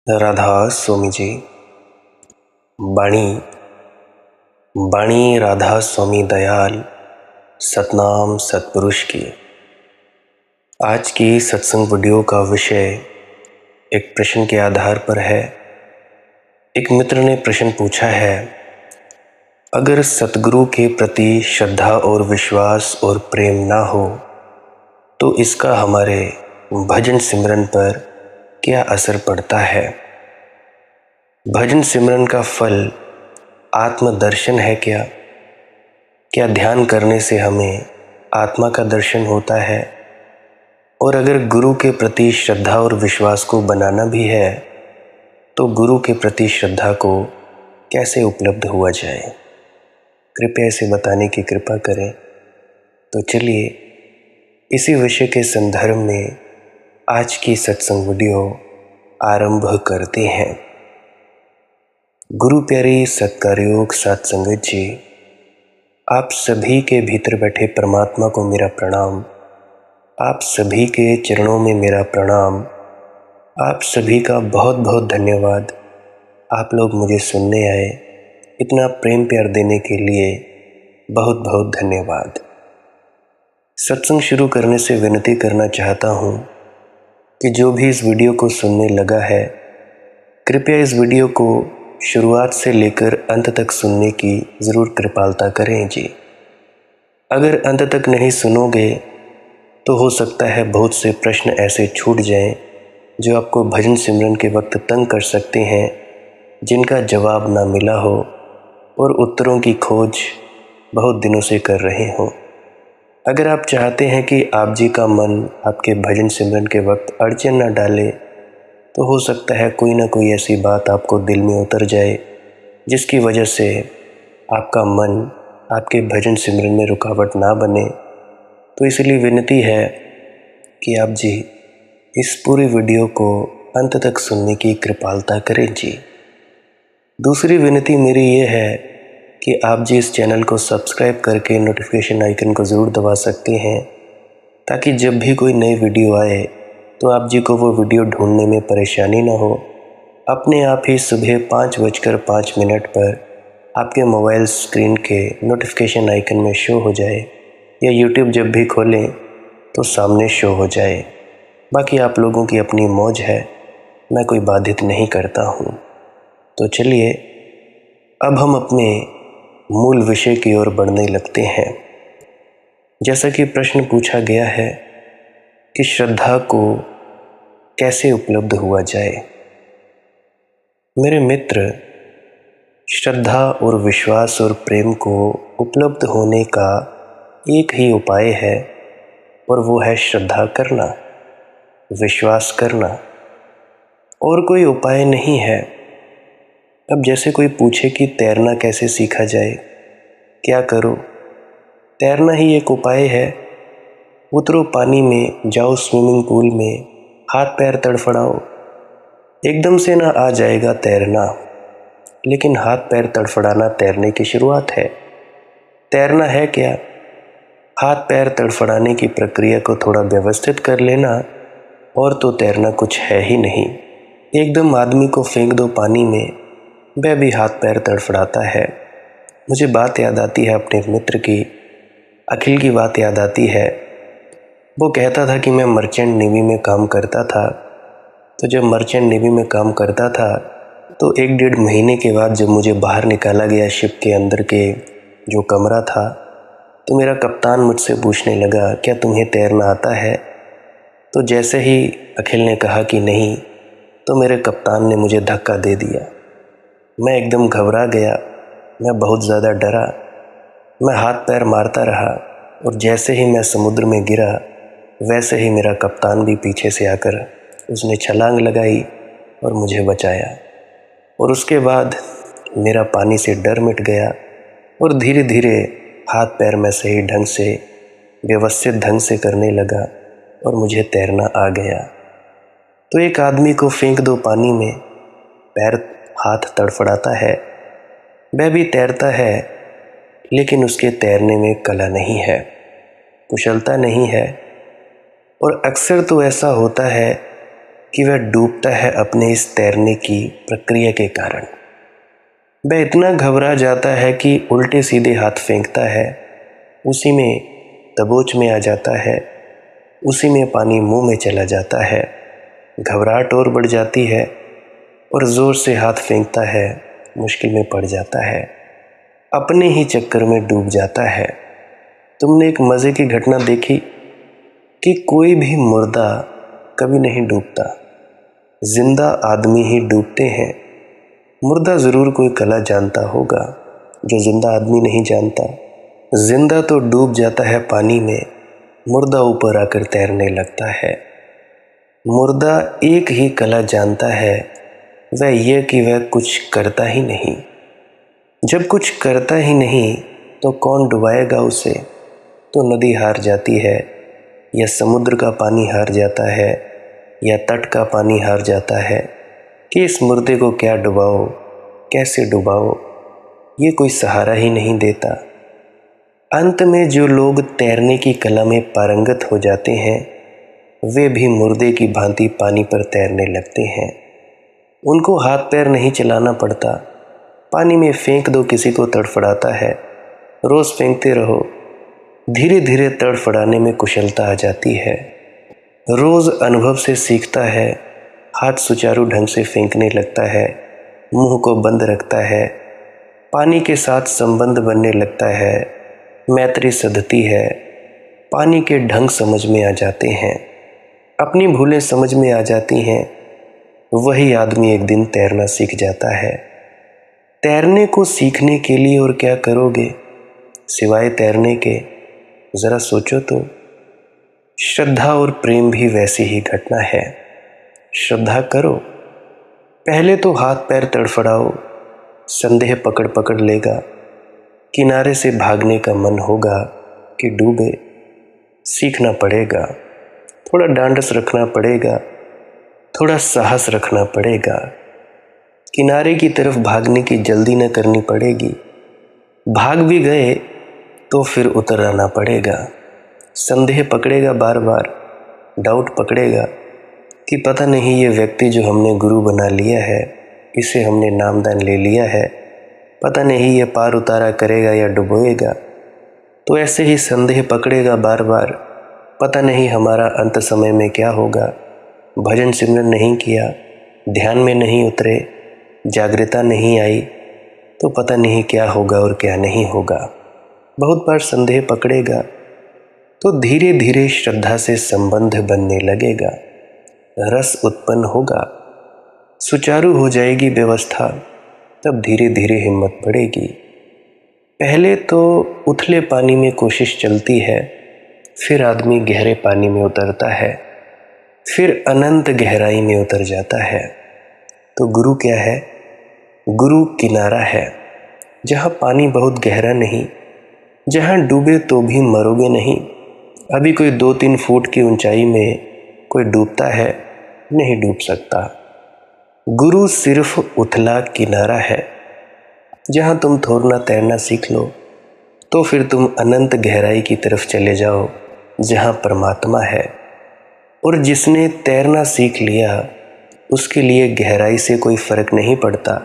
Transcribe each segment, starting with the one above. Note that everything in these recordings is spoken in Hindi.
राधा स्वामी जी। बाणी बाणी राधा स्वामी दयाल सतनाम सतपुरुष की। आज की सत्संग वीडियो का विषय एक प्रश्न के आधार पर है। एक मित्र ने प्रश्न पूछा है, अगर सतगुरु के प्रति श्रद्धा और विश्वास और प्रेम ना हो तो इसका हमारे भजन सिमरन पर क्या असर पड़ता है। भजन सिमरन का फल आत्मदर्शन है क्या? क्या ध्यान करने से हमें आत्मा का दर्शन होता है? और अगर गुरु के प्रति श्रद्धा और विश्वास को बनाना भी है तो गुरु के प्रति श्रद्धा को कैसे उपलब्ध हुआ जाए? कृपया इसे बताने की कृपा करें। तो चलिए इसी विषय के संदर्भ में आज की सत्संग वीडियो आरंभ करते हैं। गुरु प्यारी सत्कारयोग साथ संगत जी, आप सभी के भीतर बैठे परमात्मा को मेरा प्रणाम। आप सभी के चरणों में मेरा प्रणाम। आप सभी का बहुत बहुत धन्यवाद। आप लोग मुझे सुनने आए, इतना प्रेम प्यार देने के लिए बहुत बहुत धन्यवाद। सत्संग शुरू करने से विनती करना चाहता हूँ कि जो भी इस वीडियो को सुनने लगा है, कृपया इस वीडियो को शुरुआत से लेकर अंत तक सुनने की ज़रूर कृपालता करें जी। अगर अंत तक नहीं सुनोगे तो हो सकता है बहुत से प्रश्न ऐसे छूट जाएं जो आपको भजन सिमरन के वक्त तंग कर सकते हैं, जिनका जवाब ना मिला हो और उत्तरों की खोज बहुत दिनों से कर रहे हो। अगर आप चाहते हैं कि आप जी का मन आपके भजन सिमरन के वक्त अड़चन न डाले, तो हो सकता है कोई ना कोई ऐसी बात आपको दिल में उतर जाए जिसकी वजह से आपका मन आपके भजन सिमरन में रुकावट ना बने। तो इसलिए विनती है कि आप जी इस पूरी वीडियो को अंत तक सुनने की कृपालता करें जी। दूसरी विनती मेरी ये है कि आप जी इस चैनल को सब्सक्राइब करके नोटिफिकेशन आइकन को ज़रूर दबा सकते हैं, ताकि जब भी कोई नई वीडियो आए तो आप जी को वो वीडियो ढूंढने में परेशानी ना हो। अपने आप ही सुबह 5:05 पर आपके मोबाइल स्क्रीन के नोटिफिकेशन आइकन में शो हो जाए, या यूट्यूब जब भी खोलें तो सामने शो हो जाए। बाकी आप लोगों की अपनी मौज है, मैं कोई बाधित नहीं करता हूँ। तो चलिए अब हम अपने मूल विषय की ओर बढ़ने लगते हैं। जैसा कि प्रश्न पूछा गया है कि श्रद्धा को कैसे उपलब्ध हुआ जाए। मेरे मित्र, श्रद्धा और विश्वास और प्रेम को उपलब्ध होने का एक ही उपाय है, और वो है श्रद्धा करना, विश्वास करना। और कोई उपाय नहीं है। अब जैसे कोई पूछे कि तैरना कैसे सीखा जाए, क्या करो? तैरना ही एक उपाय है। उतरो पानी में, जाओ स्विमिंग पूल में, हाथ पैर तड़फड़ाओ। एकदम से ना आ जाएगा तैरना, लेकिन हाथ पैर तड़फड़ाना तैरने की शुरुआत है। तैरना है क्या? हाथ पैर तड़फड़ाने की प्रक्रिया को थोड़ा व्यवस्थित कर लेना, और तो तैरना कुछ है ही नहीं। एकदम आदमी को फेंक दो पानी में, वह भी हाथ पैर तड़फड़ाता है। मुझे बात याद आती है अपने मित्र की, अखिल की बात याद आती है। वो कहता था कि मैं मर्चेंट नेवी में काम करता था। तो जब मर्चेंट नेवी में काम करता था तो 1-1.5 महीने के बाद जब मुझे बाहर निकाला गया शिप के अंदर के जो कमरा था, तो मेरा कप्तान मुझसे पूछने लगा, क्या तुम्हें तैरना आता है? तो जैसे ही अखिल ने कहा कि नहीं, तो मेरे कप्तान ने मुझे धक्का दे दिया। मैं एकदम घबरा गया, मैं बहुत ज़्यादा डरा। मैं हाथ पैर मारता रहा, और जैसे ही मैं समुद्र में गिरा वैसे ही मेरा कप्तान भी पीछे से आकर उसने छलांग लगाई और मुझे बचाया। और उसके बाद मेरा पानी से डर मिट गया, और धीरे धीरे हाथ पैर मैं सही ढंग से, व्यवस्थित ढंग से करने लगा, और मुझे तैरना आ गया। तो एक आदमी को फेंक दो पानी में, पैर हाथ तड़फड़ाता है, वह भी तैरता है, लेकिन उसके तैरने में कला नहीं है, कुशलता नहीं है। और अक्सर तो ऐसा होता है कि वह डूबता है अपने इस तैरने की प्रक्रिया के कारण। वह इतना घबरा जाता है कि उल्टे सीधे हाथ फेंकता है, उसी में दबोच में आ जाता है, उसी में पानी मुंह में चला जाता है। घबराहट और बढ़ जाती है और ज़ोर से हाथ फेंकता है, मुश्किल में पड़ जाता है, अपने ही चक्कर में डूब जाता है। तुमने एक मज़े की घटना देखी कि कोई भी मुर्दा कभी नहीं डूबता, जिंदा आदमी ही डूबते हैं। मुर्दा ज़रूर कोई कला जानता होगा जो जिंदा आदमी नहीं जानता। जिंदा तो डूब जाता है पानी में, मुर्दा ऊपर आकर तैरने लगता है। मुर्दा एक ही कला जानता है, वह यह कि वह कुछ करता ही नहीं। जब कुछ करता ही नहीं तो कौन डुबाएगा उसे? तो नदी हार जाती है, या समुद्र का पानी हार जाता है, या तट का पानी हार जाता है कि इस मुर्दे को क्या डुबाओ, कैसे डुबाओ, ये कोई सहारा ही नहीं देता। अंत में जो लोग तैरने की कला में पारंगत हो जाते हैं, वे भी मुर्दे की भांति पानी पर तैरने लगते हैं। उनको हाथ पैर नहीं चलाना पड़ता, पानी में फेंक दो किसी को तड़फड़ाता है, रोज़ फेंकते रहो, धीरे धीरे तड़फड़ाने में कुशलता आ जाती है। रोज़ अनुभव से सीखता है, हाथ सुचारू ढंग से फेंकने लगता है, मुंह को बंद रखता है, पानी के साथ संबंध बनने लगता है, मैत्री सधती है, पानी के ढंग समझ में आ जाते हैं, अपनी भूलें समझ में आ जाती हैं। वही आदमी एक दिन तैरना सीख जाता है। तैरने को सीखने के लिए और क्या करोगे सिवाय तैरने के? ज़रा सोचो तो। श्रद्धा और प्रेम भी वैसी ही घटना है। श्रद्धा करो, पहले तो हाथ पैर तड़फड़ाओ, संदेह पकड़ पकड़ लेगा, किनारे से भागने का मन होगा कि डूबे। सीखना पड़ेगा, थोड़ा डांडस रखना पड़ेगा, थोड़ा साहस रखना पड़ेगा। किनारे की तरफ भागने की जल्दी न करनी पड़ेगी। भाग भी गए तो फिर उतर आना पड़ेगा। संदेह पकड़ेगा, बार बार डाउट पकड़ेगा कि पता नहीं ये व्यक्ति जो हमने गुरु बना लिया है, इसे हमने नामदान ले लिया है, पता नहीं ये पार उतारा करेगा या डुबोएगा। तो ऐसे ही संदेह पकड़ेगा बार बार, पता नहीं हमारा अंत समय में क्या होगा। भजन सिमरन नहीं किया, ध्यान में नहीं उतरे, जागृता नहीं आई, तो पता नहीं क्या होगा और क्या नहीं होगा। बहुत बार संदेह पकड़ेगा तो धीरे धीरे श्रद्धा से संबंध बनने लगेगा, रस उत्पन्न होगा, सुचारू हो जाएगी व्यवस्था, तब धीरे धीरे हिम्मत बढ़ेगी। पहले तो उथले पानी में कोशिश चलती है, फिर आदमी गहरे पानी में उतरता है, फिर अनंत गहराई में उतर जाता है। तो गुरु क्या है? गुरु किनारा है, जहाँ पानी बहुत गहरा नहीं, जहाँ डूबे तो भी मरोगे नहीं। अभी कोई 2-3 फुट की ऊंचाई में कोई डूबता है? नहीं डूब सकता। गुरु सिर्फ उथला किनारा है, जहाँ तुम थोरना तैरना सीख लो तो फिर तुम अनंत गहराई की तरफ चले जाओ, जहाँ परमात्मा है। और जिसने तैरना सीख लिया उसके लिए गहराई से कोई फ़र्क नहीं पड़ता।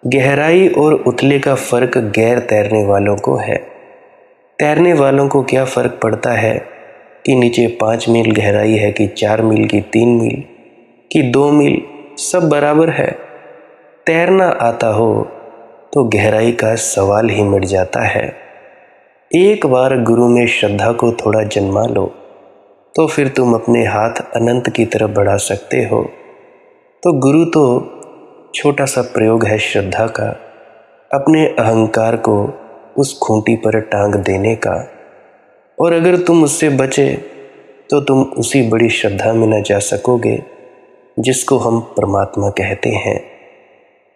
गहराई और उथले का फ़र्क गैर तैरने वालों को है। तैरने वालों को क्या फ़र्क पड़ता है कि नीचे 5 मील गहराई है कि 4 मील की 3 मील कि 2 मील, सब बराबर है। तैरना आता हो तो गहराई का सवाल ही मिट जाता है। एक बार गुरु में श्रद्धा को थोड़ा जन्मा लो तो फिर तुम अपने हाथ अनंत की तरफ बढ़ा सकते हो। तो गुरु तो छोटा सा प्रयोग है श्रद्धा का, अपने अहंकार को उस खूंटी पर टांग देने का। और अगर तुम उससे बचे तो तुम उसी बड़ी श्रद्धा में न जा सकोगे जिसको हम परमात्मा कहते हैं।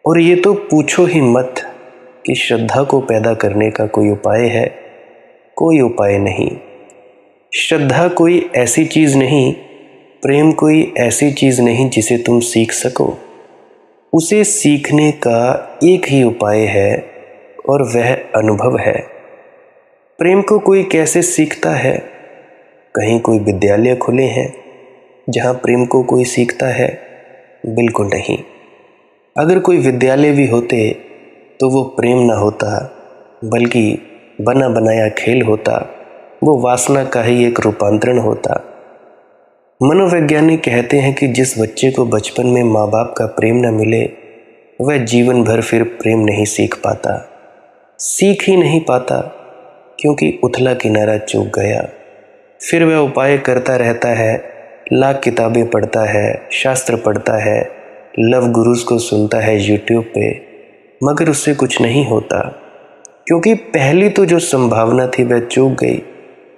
और ये तो पूछो ही मत कि श्रद्धा को पैदा करने का कोई उपाय है? कोई उपाय नहीं। श्रद्धा कोई ऐसी चीज़ नहीं, प्रेम कोई ऐसी चीज़ नहीं जिसे तुम सीख सको। उसे सीखने का एक ही उपाय है और वह अनुभव है। प्रेम को कोई कैसे सीखता है? कहीं कोई विद्यालय खुले हैं जहाँ प्रेम को कोई सीखता है? बिल्कुल नहीं। अगर कोई विद्यालय भी होते तो वो प्रेम न होता, बल्कि बना बनाया खेल होता। वो वासना का ही एक रूपांतरण होता। मनोवैज्ञानिक कहते हैं कि जिस बच्चे को बचपन में माँ बाप का प्रेम न मिले, वह जीवन भर फिर प्रेम नहीं सीख पाता, सीख ही नहीं पाता, क्योंकि उथला किनारा चूक गया। फिर वह उपाय करता रहता है, लाख किताबें पढ़ता है, शास्त्र पढ़ता है, लव गुरुज को सुनता है यूट्यूब पे, मगर उससे कुछ नहीं होता, क्योंकि पहली तो जो संभावना थी वह चूक गई,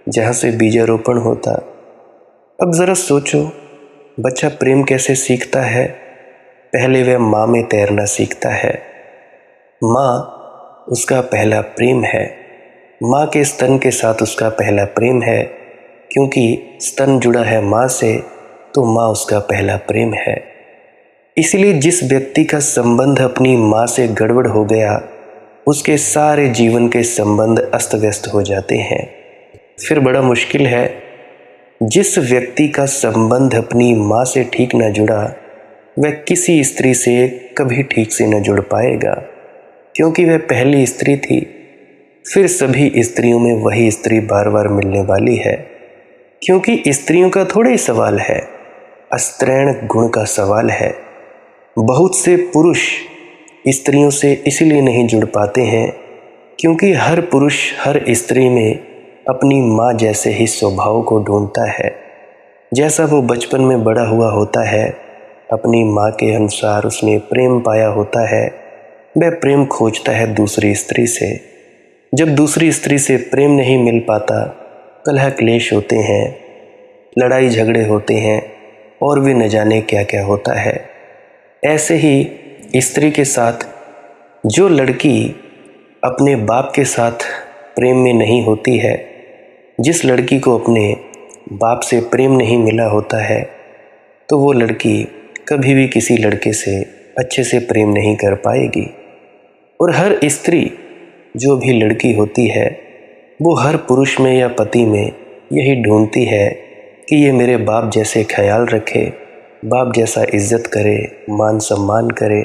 जहाँ से बीजारोपण होता। अब ज़रा सोचो, बच्चा प्रेम कैसे सीखता है? पहले वह माँ में तैरना सीखता है। माँ उसका पहला प्रेम है। माँ के स्तन के साथ उसका पहला प्रेम है, क्योंकि स्तन जुड़ा है माँ से, तो माँ उसका पहला प्रेम है। इसलिए जिस व्यक्ति का संबंध अपनी माँ से गड़बड़ हो गया, उसके सारे जीवन के संबंध अस्त व्यस्त हो जाते हैं। फिर बड़ा मुश्किल है। जिस व्यक्ति का संबंध अपनी माँ से ठीक न जुड़ा, वह किसी स्त्री से कभी ठीक से न जुड़ पाएगा, क्योंकि वह पहली स्त्री थी। फिर सभी स्त्रियों में वही स्त्री बार बार मिलने वाली है, क्योंकि स्त्रियों का थोड़ा ही सवाल है, अस्त्रैण गुण का सवाल है। बहुत से पुरुष स्त्रियों से इसलिए नहीं जुड़ पाते हैं, क्योंकि हर पुरुष हर स्त्री में अपनी माँ जैसे ही स्वभाव को ढूंढता है। जैसा वो बचपन में बड़ा हुआ होता है, अपनी माँ के अनुसार उसने प्रेम पाया होता है, वह प्रेम खोजता है दूसरी स्त्री से। जब दूसरी स्त्री से प्रेम नहीं मिल पाता, कलह क्लेश होते हैं, लड़ाई झगड़े होते हैं, और भी न जाने क्या क्या होता है। ऐसे ही स्त्री के साथ जो लड़की अपने बाप के साथ प्रेम में नहीं होती है, जिस लड़की को अपने बाप से प्रेम नहीं मिला होता है, तो वो लड़की कभी भी किसी लड़के से अच्छे से प्रेम नहीं कर पाएगी। और हर स्त्री जो भी लड़की होती है, वो हर पुरुष में या पति में यही ढूंढती है कि ये मेरे बाप जैसे ख्याल रखे, बाप जैसा इज्जत करे, मान सम्मान करे,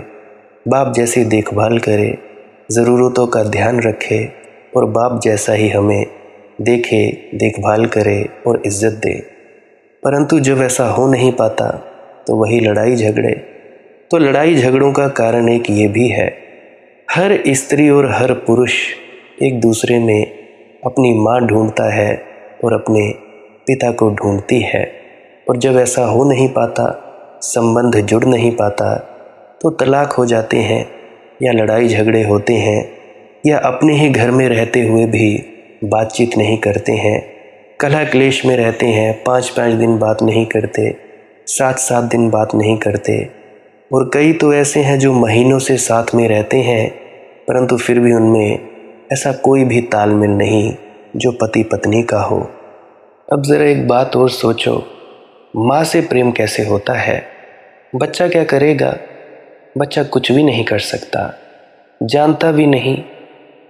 बाप जैसी देखभाल करे, ज़रूरतों का ध्यान रखे, और बाप जैसा ही हमें देखे, देखभाल करे और इज्जत दे। परंतु जब ऐसा हो नहीं पाता, तो वही लड़ाई झगड़े। तो लड़ाई झगड़ों का कारण एक ये भी है, हर स्त्री और हर पुरुष एक दूसरे में अपनी माँ ढूंढता है और अपने पिता को ढूंढती है। और जब ऐसा हो नहीं पाता, संबंध जुड़ नहीं पाता, तो तलाक हो जाते हैं, या लड़ाई झगड़े होते हैं, या अपने ही घर में रहते हुए भी बातचीत नहीं करते हैं, कलह क्लेश में रहते हैं, 5-5 दिन बात नहीं करते, 7-7 दिन बात नहीं करते। और कई तो ऐसे हैं जो महीनों से साथ में रहते हैं, परंतु फिर भी उनमें ऐसा कोई भी तालमेल नहीं जो पति पत्नी का हो। अब ज़रा एक बात और सोचो, माँ से प्रेम कैसे होता है? बच्चा क्या करेगा? बच्चा कुछ भी नहीं कर सकता, जानता भी नहीं।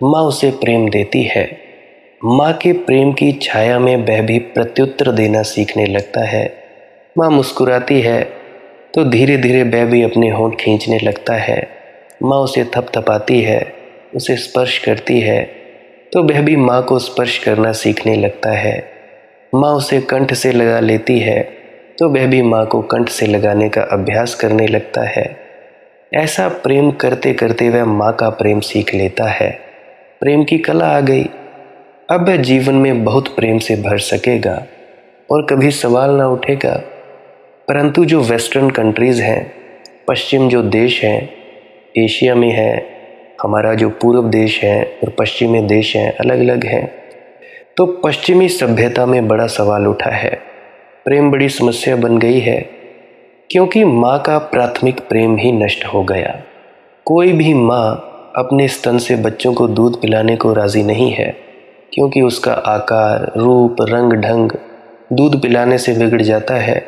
माँ उसे प्रेम देती है। माँ के प्रेम की छाया में वह भी प्रत्युत्तर देना सीखने लगता है। माँ मुस्कुराती है तो धीरे धीरे वह भी अपने होंठ खींचने लगता है। माँ उसे थपथपाती है, उसे स्पर्श करती है, तो वह भी माँ को स्पर्श करना सीखने लगता है। माँ उसे कंठ से लगा लेती है, तो वह भी माँ को कंठ से लगाने का अभ्यास करने लगता है। ऐसा प्रेम करते करते वह माँ का प्रेम सीख लेता है। प्रेम की कला आ गई। अब वह जीवन में बहुत प्रेम से भर सकेगा और कभी सवाल ना उठेगा। परंतु जो वेस्टर्न कंट्रीज़ हैं, पश्चिम जो देश हैं, एशिया में है, हमारा जो पूर्व देश है और पश्चिमी देश हैं, अलग अलग हैं। तो पश्चिमी सभ्यता में बड़ा सवाल उठा है, प्रेम बड़ी समस्या बन गई है, क्योंकि माँ का प्राथमिक प्रेम ही नष्ट हो गया। कोई भी माँ अपने स्तन से बच्चों को दूध पिलाने को राज़ी नहीं है, क्योंकि उसका आकार, रूप, रंग ढंग दूध पिलाने से बिगड़ जाता है।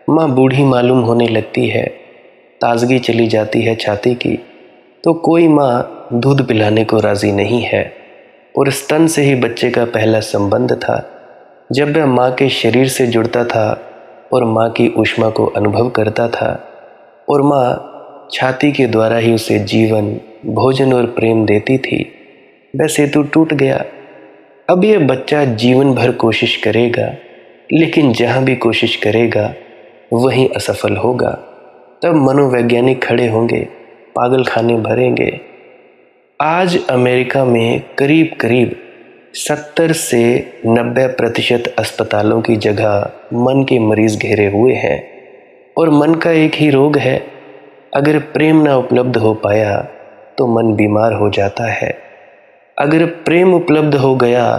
माँ बूढ़ी मालूम होने लगती है, ताजगी चली जाती है छाती की, तो कोई माँ दूध पिलाने को राज़ी नहीं है। और स्तन से ही बच्चे का पहला संबंध था। जब वह माँ के शरीर से जुड़ता था और माँ की ऊष्मा को अनुभव करता था और माँ छाती के द्वारा ही उसे जीवन, भोजन और प्रेम देती थी, वह सेतु टूट गया। अब यह बच्चा जीवन भर कोशिश करेगा, लेकिन जहाँ भी कोशिश करेगा वहीं असफल होगा। तब मनोवैज्ञानिक खड़े होंगे, पागल खाने भरेंगे। आज अमेरिका में करीब करीब 70 से 90% अस्पतालों की जगह मन के मरीज घेरे हुए हैं और मन का एक ही रोग है, अगर प्रेम ना उपलब्ध हो पाया तो मन बीमार हो जाता है, अगर प्रेम उपलब्ध हो गया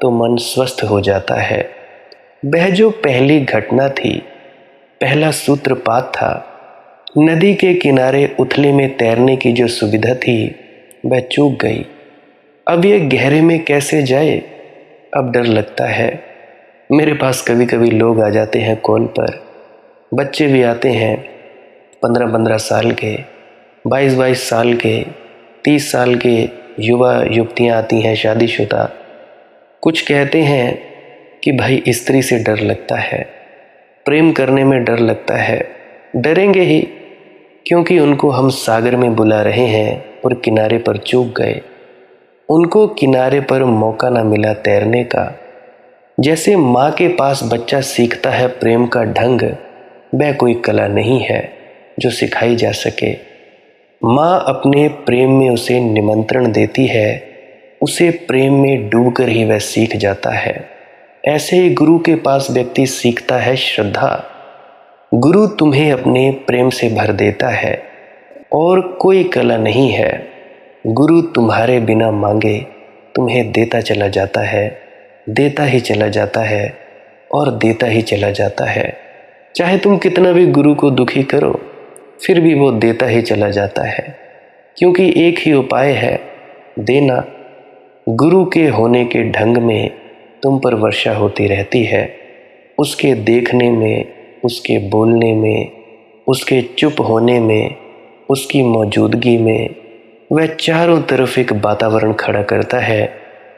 तो मन स्वस्थ हो जाता है। वह जो पहली घटना थी, पहला सूत्रपात था, नदी के किनारे उथले में तैरने की जो सुविधा थी वह चूक गई। अब ये गहरे में कैसे जाए, अब डर लगता है। मेरे पास कभी कभी लोग आ जाते हैं कॉल पर, बच्चे भी आते हैं 15-15 साल के, 22-22 साल के, 30 साल के युवा युवतियां आती हैं शादीशुदा। कुछ कहते हैं कि भाई स्त्री से डर लगता है, प्रेम करने में डर लगता है। डरेंगे ही, क्योंकि उनको हम सागर में बुला रहे हैं और किनारे पर चूक गए। उनको किनारे पर मौका ना मिला तैरने का। जैसे माँ के पास बच्चा सीखता है प्रेम का ढंग, वह कोई कला नहीं है जो सिखाई जा सके। माँ अपने प्रेम में उसे निमंत्रण देती है, उसे प्रेम में डूबकर ही वह सीख जाता है। ऐसे ही गुरु के पास व्यक्ति सीखता है श्रद्धा। गुरु तुम्हें अपने प्रेम से भर देता है और कोई कला नहीं है। गुरु तुम्हारे बिना मांगे तुम्हें देता चला जाता है, देता ही चला जाता है और देता ही चला जाता है। चाहे तुम कितना भी गुरु को दुखी करो, फिर भी वो देता ही चला जाता है, क्योंकि एक ही उपाय है, देना। गुरु के होने के ढंग में तुम पर वर्षा होती रहती है, उसके देखने में, उसके बोलने में, उसके चुप होने में, उसकी मौजूदगी में। वह चारों तरफ एक वातावरण खड़ा करता है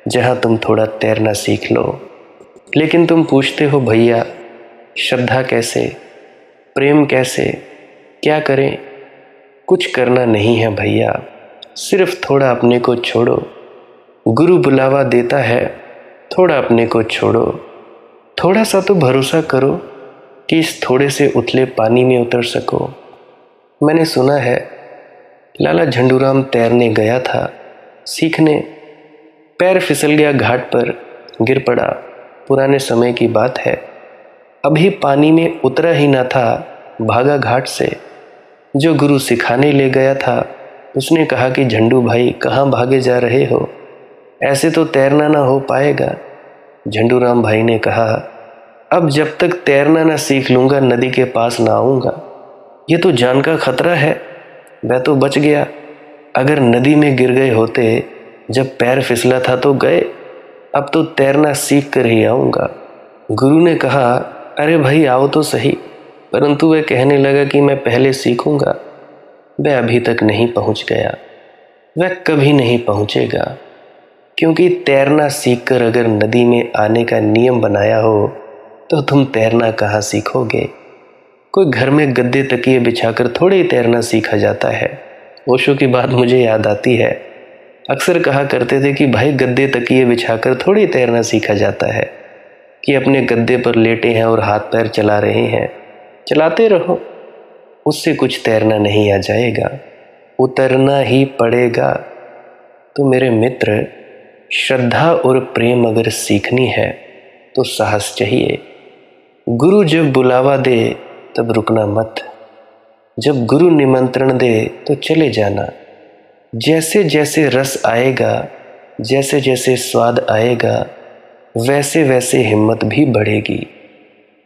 जहां तुम थोड़ा तैरना सीख लो। लेकिन तुम पूछते हो, भैया श्रद्धा कैसे, प्रेम कैसे, क्या करें? कुछ करना नहीं है भैया, सिर्फ थोड़ा अपने को छोड़ो। गुरु बुलावा देता है, थोड़ा अपने को छोड़ो। थोड़ा सा तो भरोसा करो कि इस थोड़े से उथले पानी में उतर सको। मैंने सुना है लाला झंडूराम तैरने गया था सीखने, पैर फिसल गया, घाट पर गिर पड़ा। पुराने समय की बात है, अभी पानी में उतरा ही ना था, भागा घाट से। जो गुरु सिखाने ले गया था उसने कहा कि झंडू भाई कहाँ भागे जा रहे हो, ऐसे तो तैरना ना हो पाएगा। झंडूराम भाई ने कहा, अब जब तक तैरना ना सीख लूँगा नदी के पास ना आऊँगा। ये तो जान का खतरा है। वह तो बच गया, अगर नदी में गिर गए होते जब पैर फिसला था तो गए, अब तो तैरना सीख कर ही आऊँगा। गुरु ने कहा, अरे भाई आओ तो सही, परंतु वह कहने लगा कि मैं पहले सीखूँगा। वह अभी तक नहीं पहुँच गया, वह कभी नहीं पहुँचेगा, क्योंकि तैरना सीखकर अगर नदी में आने का नियम बनाया हो तो तुम तैरना कहाँ सीखोगे? कोई घर में गद्दे तकिए बिछाकर थोड़े ही तैरना सीखा जाता है। ओशो की बात मुझे याद आती है, अक्सर कहा करते थे कि भाई गद्दे तकिए बिछाकर थोड़ी तैरना सीखा जाता है, कि अपने गद्दे पर लेटे हैं और हाथ पैर चला रहे हैं, चलाते रहो, उससे कुछ तैरना नहीं आ जाएगा, उतरना ही पड़ेगा। तो मेरे मित्र, श्रद्धा और प्रेम अगर सीखनी है तो साहस चाहिए। गुरु जब बुलावा दे तब रुकना मत, जब गुरु निमंत्रण दे तो चले जाना। जैसे जैसे रस आएगा, जैसे जैसे स्वाद आएगा, वैसे वैसे हिम्मत भी बढ़ेगी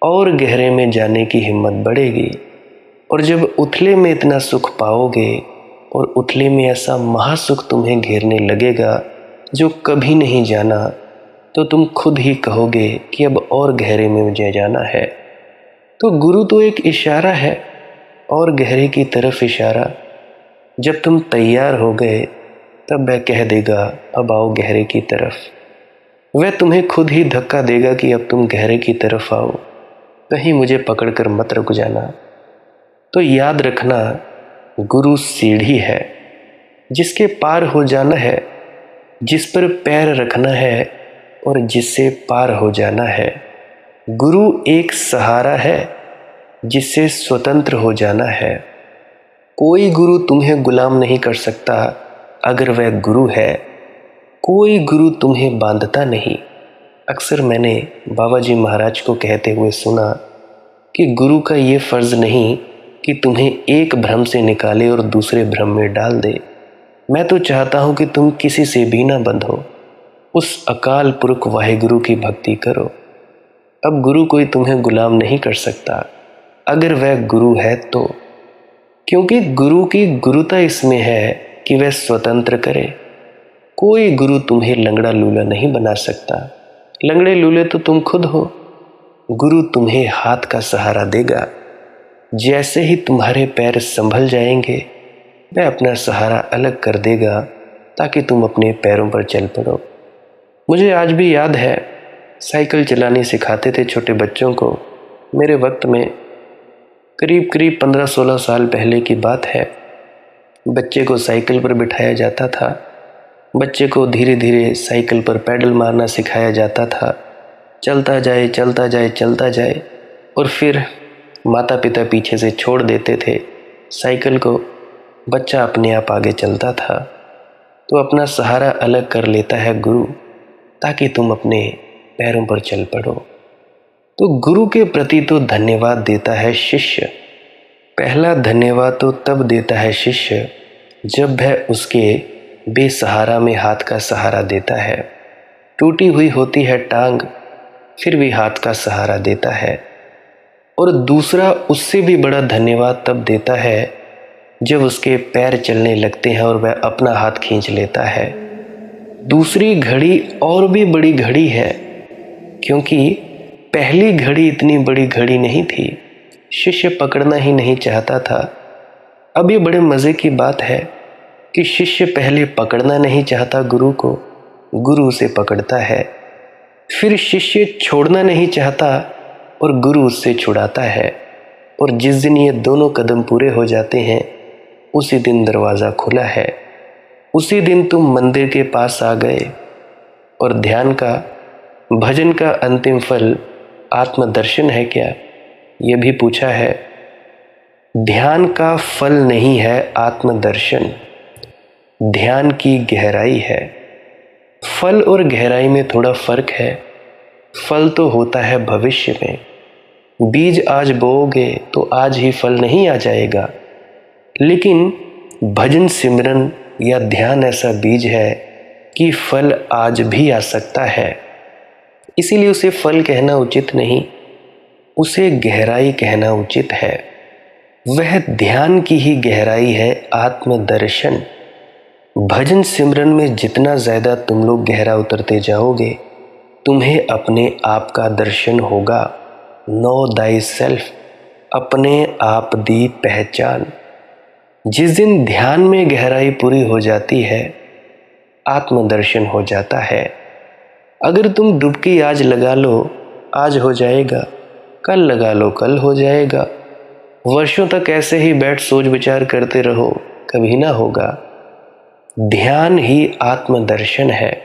और गहरे में जाने की हिम्मत बढ़ेगी। और जब उथले में इतना सुख पाओगे और उथले में ऐसा महासुख तुम्हें घेरने लगेगा जो कभी नहीं जाना, तो तुम खुद ही कहोगे कि अब और गहरे में मुझे जाना है। तो गुरु तो एक इशारा है और गहरे की तरफ इशारा। जब तुम तैयार हो गए तब वह कह देगा, अब आओ गहरे की तरफ। वह तुम्हें खुद ही धक्का देगा कि अब तुम गहरे की तरफ आओ। कहीं मुझे पकड़कर मत रुक जाना। तो याद रखना, गुरु सीढ़ी है, जिसके पार हो जाना है, जिस पर पैर रखना है और जिससे पार हो जाना है। गुरु एक सहारा है, जिससे स्वतंत्र हो जाना है। कोई गुरु तुम्हें गुलाम नहीं कर सकता अगर वह गुरु है। कोई गुरु तुम्हें बांधता नहीं। अक्सर मैंने बाबा जी महाराज को कहते हुए सुना कि गुरु का ये फ़र्ज़ नहीं कि तुम्हें एक भ्रम से निकाले और दूसरे भ्रम में डाल दे। मैं तो चाहता हूँ कि तुम किसी से भी ना बंधो, उस अकाल पुरख वाहिगुरु की भक्ति करो। अब गुरु कोई तुम्हें गुलाम नहीं कर सकता अगर वह गुरु है तो, क्योंकि गुरु की गुरुता इसमें है कि वह स्वतंत्र करे। कोई गुरु तुम्हें लंगड़ा लूला नहीं बना सकता। लंगड़े लूले तो तुम खुद हो। गुरु तुम्हें हाथ का सहारा देगा। जैसे ही तुम्हारे पैर संभल जाएंगे, वह अपना सहारा अलग कर देगा ताकि तुम अपने पैरों पर चल पड़ो। मुझे आज भी याद है, साइकिल चलानी सिखाते थे छोटे बच्चों को। मेरे वक्त में करीब 15-16 साल पहले की बात है। बच्चे को साइकिल पर बिठाया जाता था। बच्चे को धीरे धीरे साइकिल पर पैडल मारना सिखाया जाता था। चलता जाए चलता जाए चलता जाए, और फिर माता पिता पीछे से छोड़ देते थे साइकिल को। बच्चा अपने आप आगे चलता था। तो अपना सहारा अलग कर लेता है गुरु, ताकि तुम अपने पैरों पर चल पड़ो। तो गुरु के प्रति तो धन्यवाद देता है शिष्य। पहला धन्यवाद तो तब देता है शिष्य जब वह उसके बेसहारा में हाथ का सहारा देता है। टूटी हुई होती है टांग, फिर भी हाथ का सहारा देता है। और दूसरा, उससे भी बड़ा धन्यवाद तब देता है जब उसके पैर चलने लगते हैं और वह अपना हाथ खींच लेता है। दूसरी घड़ी और भी बड़ी घड़ी है, क्योंकि पहली घड़ी इतनी बड़ी घड़ी नहीं थी। शिष्य पकड़ना ही नहीं चाहता था। अब ये बड़े मज़े की बात है कि शिष्य पहले पकड़ना नहीं चाहता गुरु को, गुरु उसे पकड़ता है। फिर शिष्य छोड़ना नहीं चाहता और गुरु उससे छुड़ाता है। और जिस दिन ये दोनों कदम पूरे हो जाते हैं, उसी दिन दरवाज़ा खुला है। उसी दिन तुम मंदिर के पास आ गए। और ध्यान का, भजन का अंतिम फल आत्मदर्शन है क्या, ये भी पूछा है। ध्यान का फल नहीं है आत्मदर्शन, ध्यान की गहराई है। फल और गहराई में थोड़ा फर्क है। फल तो होता है भविष्य में। बीज आज बोओगे तो आज ही फल नहीं आ जाएगा, लेकिन भजन सिमरन या ध्यान ऐसा बीज है कि फल आज भी आ सकता है। इसीलिए उसे फल कहना उचित नहीं, उसे गहराई कहना उचित है। वह ध्यान की ही गहराई है, आत्मदर्शन। भजन सिमरन में जितना ज़्यादा तुम लोग गहरा उतरते जाओगे, तुम्हें अपने आप का दर्शन होगा। नो दाई सेल्फ, अपने आप दी पहचान। जिस दिन ध्यान में गहराई पूरी हो जाती है, आत्मदर्शन हो जाता है। अगर तुम डुबकी आज लगा लो, आज हो जाएगा। कल लगा लो, कल हो जाएगा। वर्षों तक ऐसे ही बैठ सोच विचार करते रहो, कभी ना होगा। ध्यान ही आत्मदर्शन है।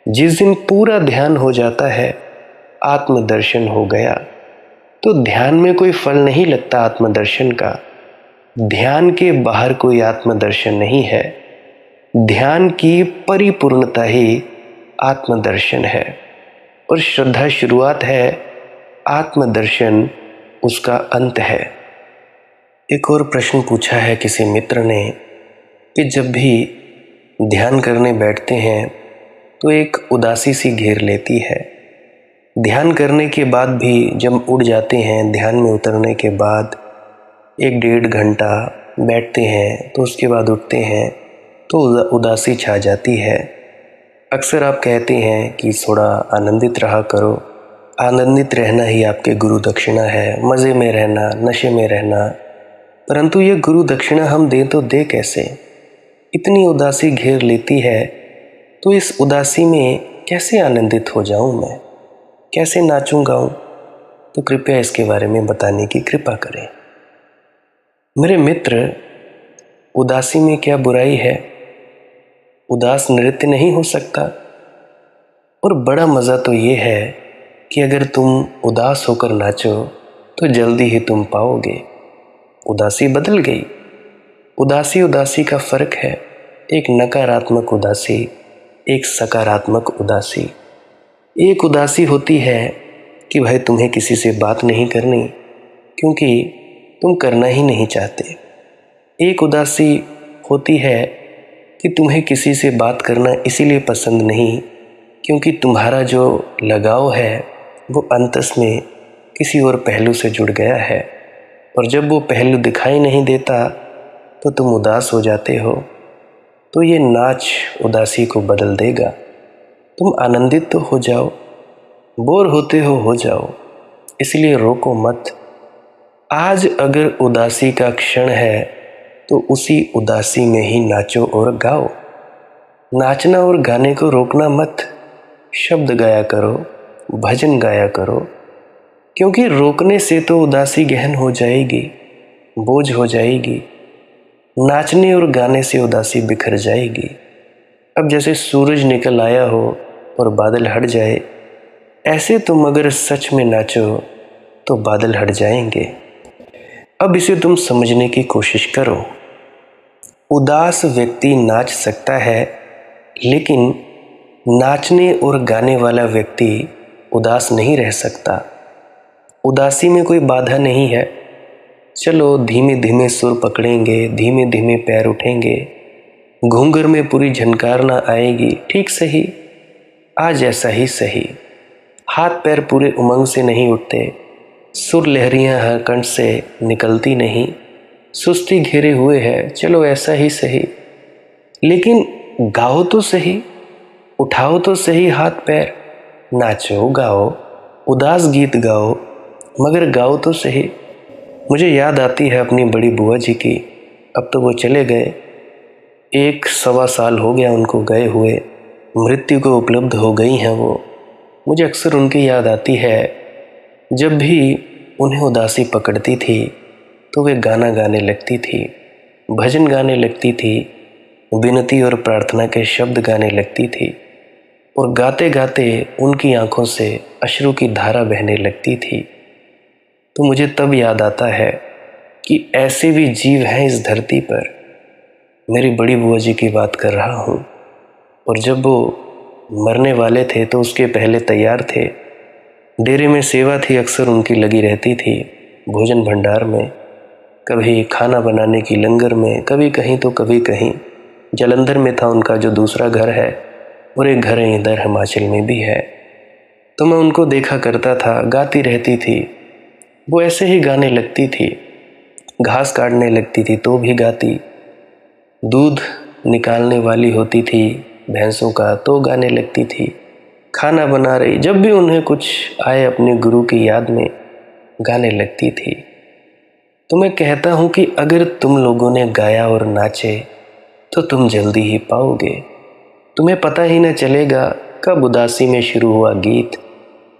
जिस दिन पूरा ध्यान हो जाता है, आत्मदर्शन हो गया। तो ध्यान में कोई फल नहीं लगता आत्मदर्शन का। ध्यान के बाहर कोई आत्मदर्शन नहीं है। ध्यान की परिपूर्णता ही आत्मदर्शन है। और श्रद्धा शुरुआत है, आत्मदर्शन उसका अंत है। एक और प्रश्न पूछा है किसी मित्र ने कि जब भी ध्यान करने बैठते हैं तो एक उदासी सी घेर लेती है। ध्यान करने के बाद भी जब उड़ जाते हैं, ध्यान में उतरने के बाद 1-1.5 घंटा बैठते हैं तो उसके बाद उठते हैं तो उदासी छा जाती है। अक्सर आप कहते हैं कि थोड़ा आनंदित रहा करो। आनंदित रहना ही आपके गुरु दक्षिणा है, मज़े में रहना, नशे में रहना। परंतु ये गुरु दक्षिणा हम दें तो दे कैसे? इतनी उदासी घेर लेती है, तो इस उदासी में कैसे आनंदित हो जाऊं मैं? कैसे नाचूं गाऊं? तो कृपया इसके बारे में बताने की कृपा करें। मेरे मित्र, उदासी में क्या बुराई है? उदास नृत्य नहीं हो सकता। और बड़ा मज़ा तो ये है कि अगर तुम उदास होकर नाचो तो जल्दी ही तुम पाओगे उदासी बदल गई। उदासी उदासी का फर्क है, एक नकारात्मक उदासी, एक सकारात्मक उदासी। एक उदासी होती है कि भाई तुम्हें किसी से बात नहीं करनी क्योंकि तुम करना ही नहीं चाहते। एक उदासी होती है कि तुम्हें किसी से बात करना इसीलिए पसंद नहीं क्योंकि तुम्हारा जो लगाव है वो अंतस में किसी और पहलू से जुड़ गया है, और जब वो पहलू दिखाई नहीं देता तो तुम उदास हो जाते हो। तो ये नाच उदासी को बदल देगा। तुम आनंदित तो हो जाओ, बोर होते हो जाओ, इसलिए रोको मत। आज अगर उदासी का क्षण है तो उसी उदासी में ही नाचो और गाओ। नाचना और गाने को रोकना मत। शब्द गाया करो, भजन गाया करो, क्योंकि रोकने से तो उदासी गहन हो जाएगी, बोझ हो जाएगी। नाचने और गाने से उदासी बिखर जाएगी। अब जैसे सूरज निकल आया हो और बादल हट जाए, ऐसे तुम अगर सच में नाचो तो बादल हट जाएंगे। अब इसे तुम समझने की कोशिश करो। उदास व्यक्ति नाच सकता है, लेकिन नाचने और गाने वाला व्यक्ति उदास नहीं रह सकता। उदासी में कोई बाधा नहीं है। चलो धीमे धीमे सुर पकड़ेंगे, धीमे धीमे पैर उठेंगे, घूंघर में पूरी झनकार ना आएगी, ठीक सही, आज ऐसा ही सही। हाथ पैर पूरे उमंग से नहीं उठते, सुर लहरियां हर कंठ से निकलती नहीं, सुस्ती घेरे हुए है, चलो ऐसा ही सही। लेकिन गाओ तो सही, उठाओ तो सही हाथ पैर, नाचो गाओ, उदास गीत गाओ, मगर गाओ तो सही। मुझे याद आती है अपनी बड़ी बुआ जी की। अब तो वो चले गए, 1 सवा साल हो गया उनको गए हुए, मृत्यु को उपलब्ध हो गई हैं वो। मुझे अक्सर उनकी याद आती है। जब भी उन्हें उदासी पकड़ती थी तो वे गाना गाने लगती थी, भजन गाने लगती थी, विनती और प्रार्थना के शब्द गाने लगती थी, और गाते गाते उनकी आंखों से अश्रु की धारा बहने लगती थी। तो मुझे तब याद आता है कि ऐसे भी जीव हैं इस धरती पर। मेरी बड़ी बुआ जी की बात कर रहा हूँ। और जब वो मरने वाले थे तो उसके पहले तैयार थे। डेरे में सेवा थी, अक्सर उनकी लगी रहती थी, भोजन भंडार में, कभी खाना बनाने की लंगर में, कभी कहीं तो कभी कहीं। जालंधर में था उनका जो दूसरा घर है, और एक घर इधर हिमाचल में भी है। तो मैं उनको देखा करता था, गाती रहती थी। वो ऐसे ही गाने लगती थी, घास काटने लगती थी तो भी गाती, दूध निकालने वाली होती थी भैंसों का तो गाने लगती थी, खाना बना रही, जब भी उन्हें कुछ आए अपने गुरु की याद में गाने लगती थी। तो मैं कहता हूँ कि अगर तुम लोगों ने गाया और नाचे तो तुम जल्दी ही पाओगे। तुम्हें पता ही न चलेगा कब उदासी में शुरू हुआ गीत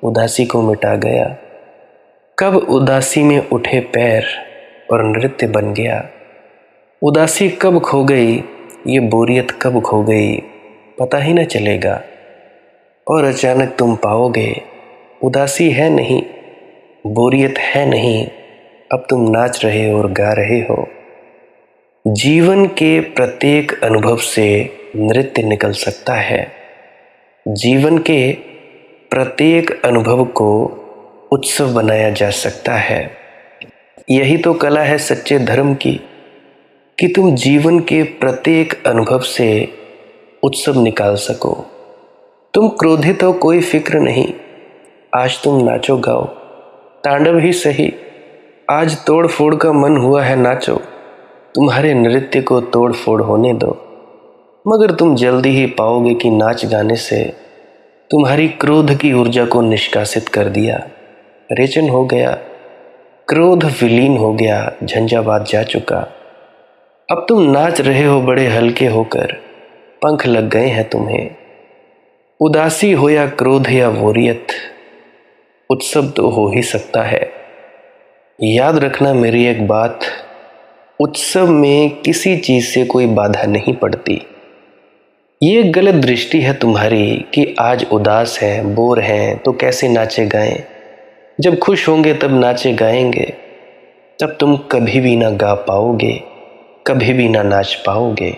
उदासी को मिटा गया, कब उदासी में उठे पैर और नृत्य बन गया। उदासी कब खो गई, ये बोरियत कब खो गई, पता ही न चलेगा। और अचानक तुम पाओगे उदासी है नहीं, बोरियत है नहीं, अब तुम नाच रहे और गा रहे हो। जीवन के प्रत्येक अनुभव से नृत्य निकल सकता है। जीवन के प्रत्येक अनुभव को उत्सव बनाया जा सकता है। यही तो कला है सच्चे धर्म की, कि तुम जीवन के प्रत्येक अनुभव से उत्सव निकाल सको। तुम क्रोधित हो, कोई फिक्र नहीं, आज तुम नाचो गाओ, तांडव ही सही, आज तोड़ फोड़ का मन हुआ है, नाचो, तुम्हारे नृत्य को तोड़ फोड़ होने दो। मगर तुम जल्दी ही पाओगे कि नाच गाने से तुम्हारी क्रोध की ऊर्जा को निष्कासित कर दिया, रेचन हो गया, क्रोध विलीन हो गया, झंझावात जा चुका। अब तुम नाच रहे हो बड़े हल्के होकर, पंख लग गए हैं तुम्हें। उदासी हो या क्रोध या बोरियत, उत्सव तो हो ही सकता है। याद रखना मेरी एक बात, उत्सव में किसी चीज से कोई बाधा नहीं पड़ती। ये एक गलत दृष्टि है तुम्हारी कि आज उदास हैं, बोर हैं तो कैसे नाचे गाएं, जब खुश होंगे तब नाचे गाएंगे। तब तुम कभी भी ना गा पाओगे, कभी भी ना नाच पाओगे,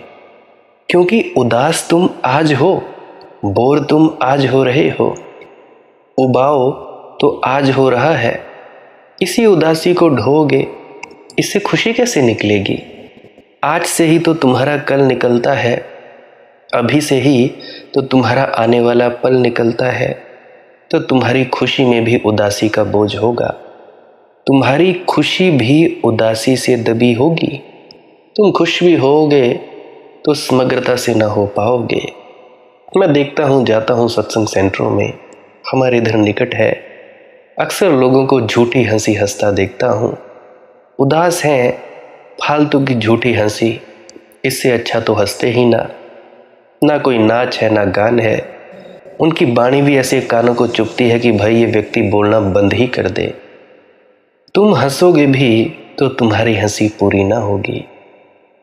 क्योंकि उदास तुम आज हो, बोर तुम आज हो रहे हो, उबाऊ तो आज हो रहा है। इसी उदासी को ढोगे, इससे खुशी कैसे निकलेगी? आज से ही तो तुम्हारा कल निकलता है, अभी से ही तो तुम्हारा आने वाला पल निकलता है। तो तुम्हारी खुशी में भी उदासी का बोझ होगा, तुम्हारी खुशी भी उदासी से दबी होगी। तुम खुश भी होगे तो समग्रता से ना हो पाओगे। मैं देखता हूँ, जाता हूँ सत्संग सेंटरों में, हमारे इधर निकट है, अक्सर लोगों को झूठी हंसी हंसता देखता हूँ। उदास हैं, फालतू की झूठी हंसी, इससे अच्छा तो हंसते ही ना कोई नाच है ना गान है। उनकी वाणी भी ऐसे कानों को चुभती है कि भाई ये व्यक्ति बोलना बंद ही कर दे। तुम हंसोगे भी तो तुम्हारी हंसी पूरी ना होगी,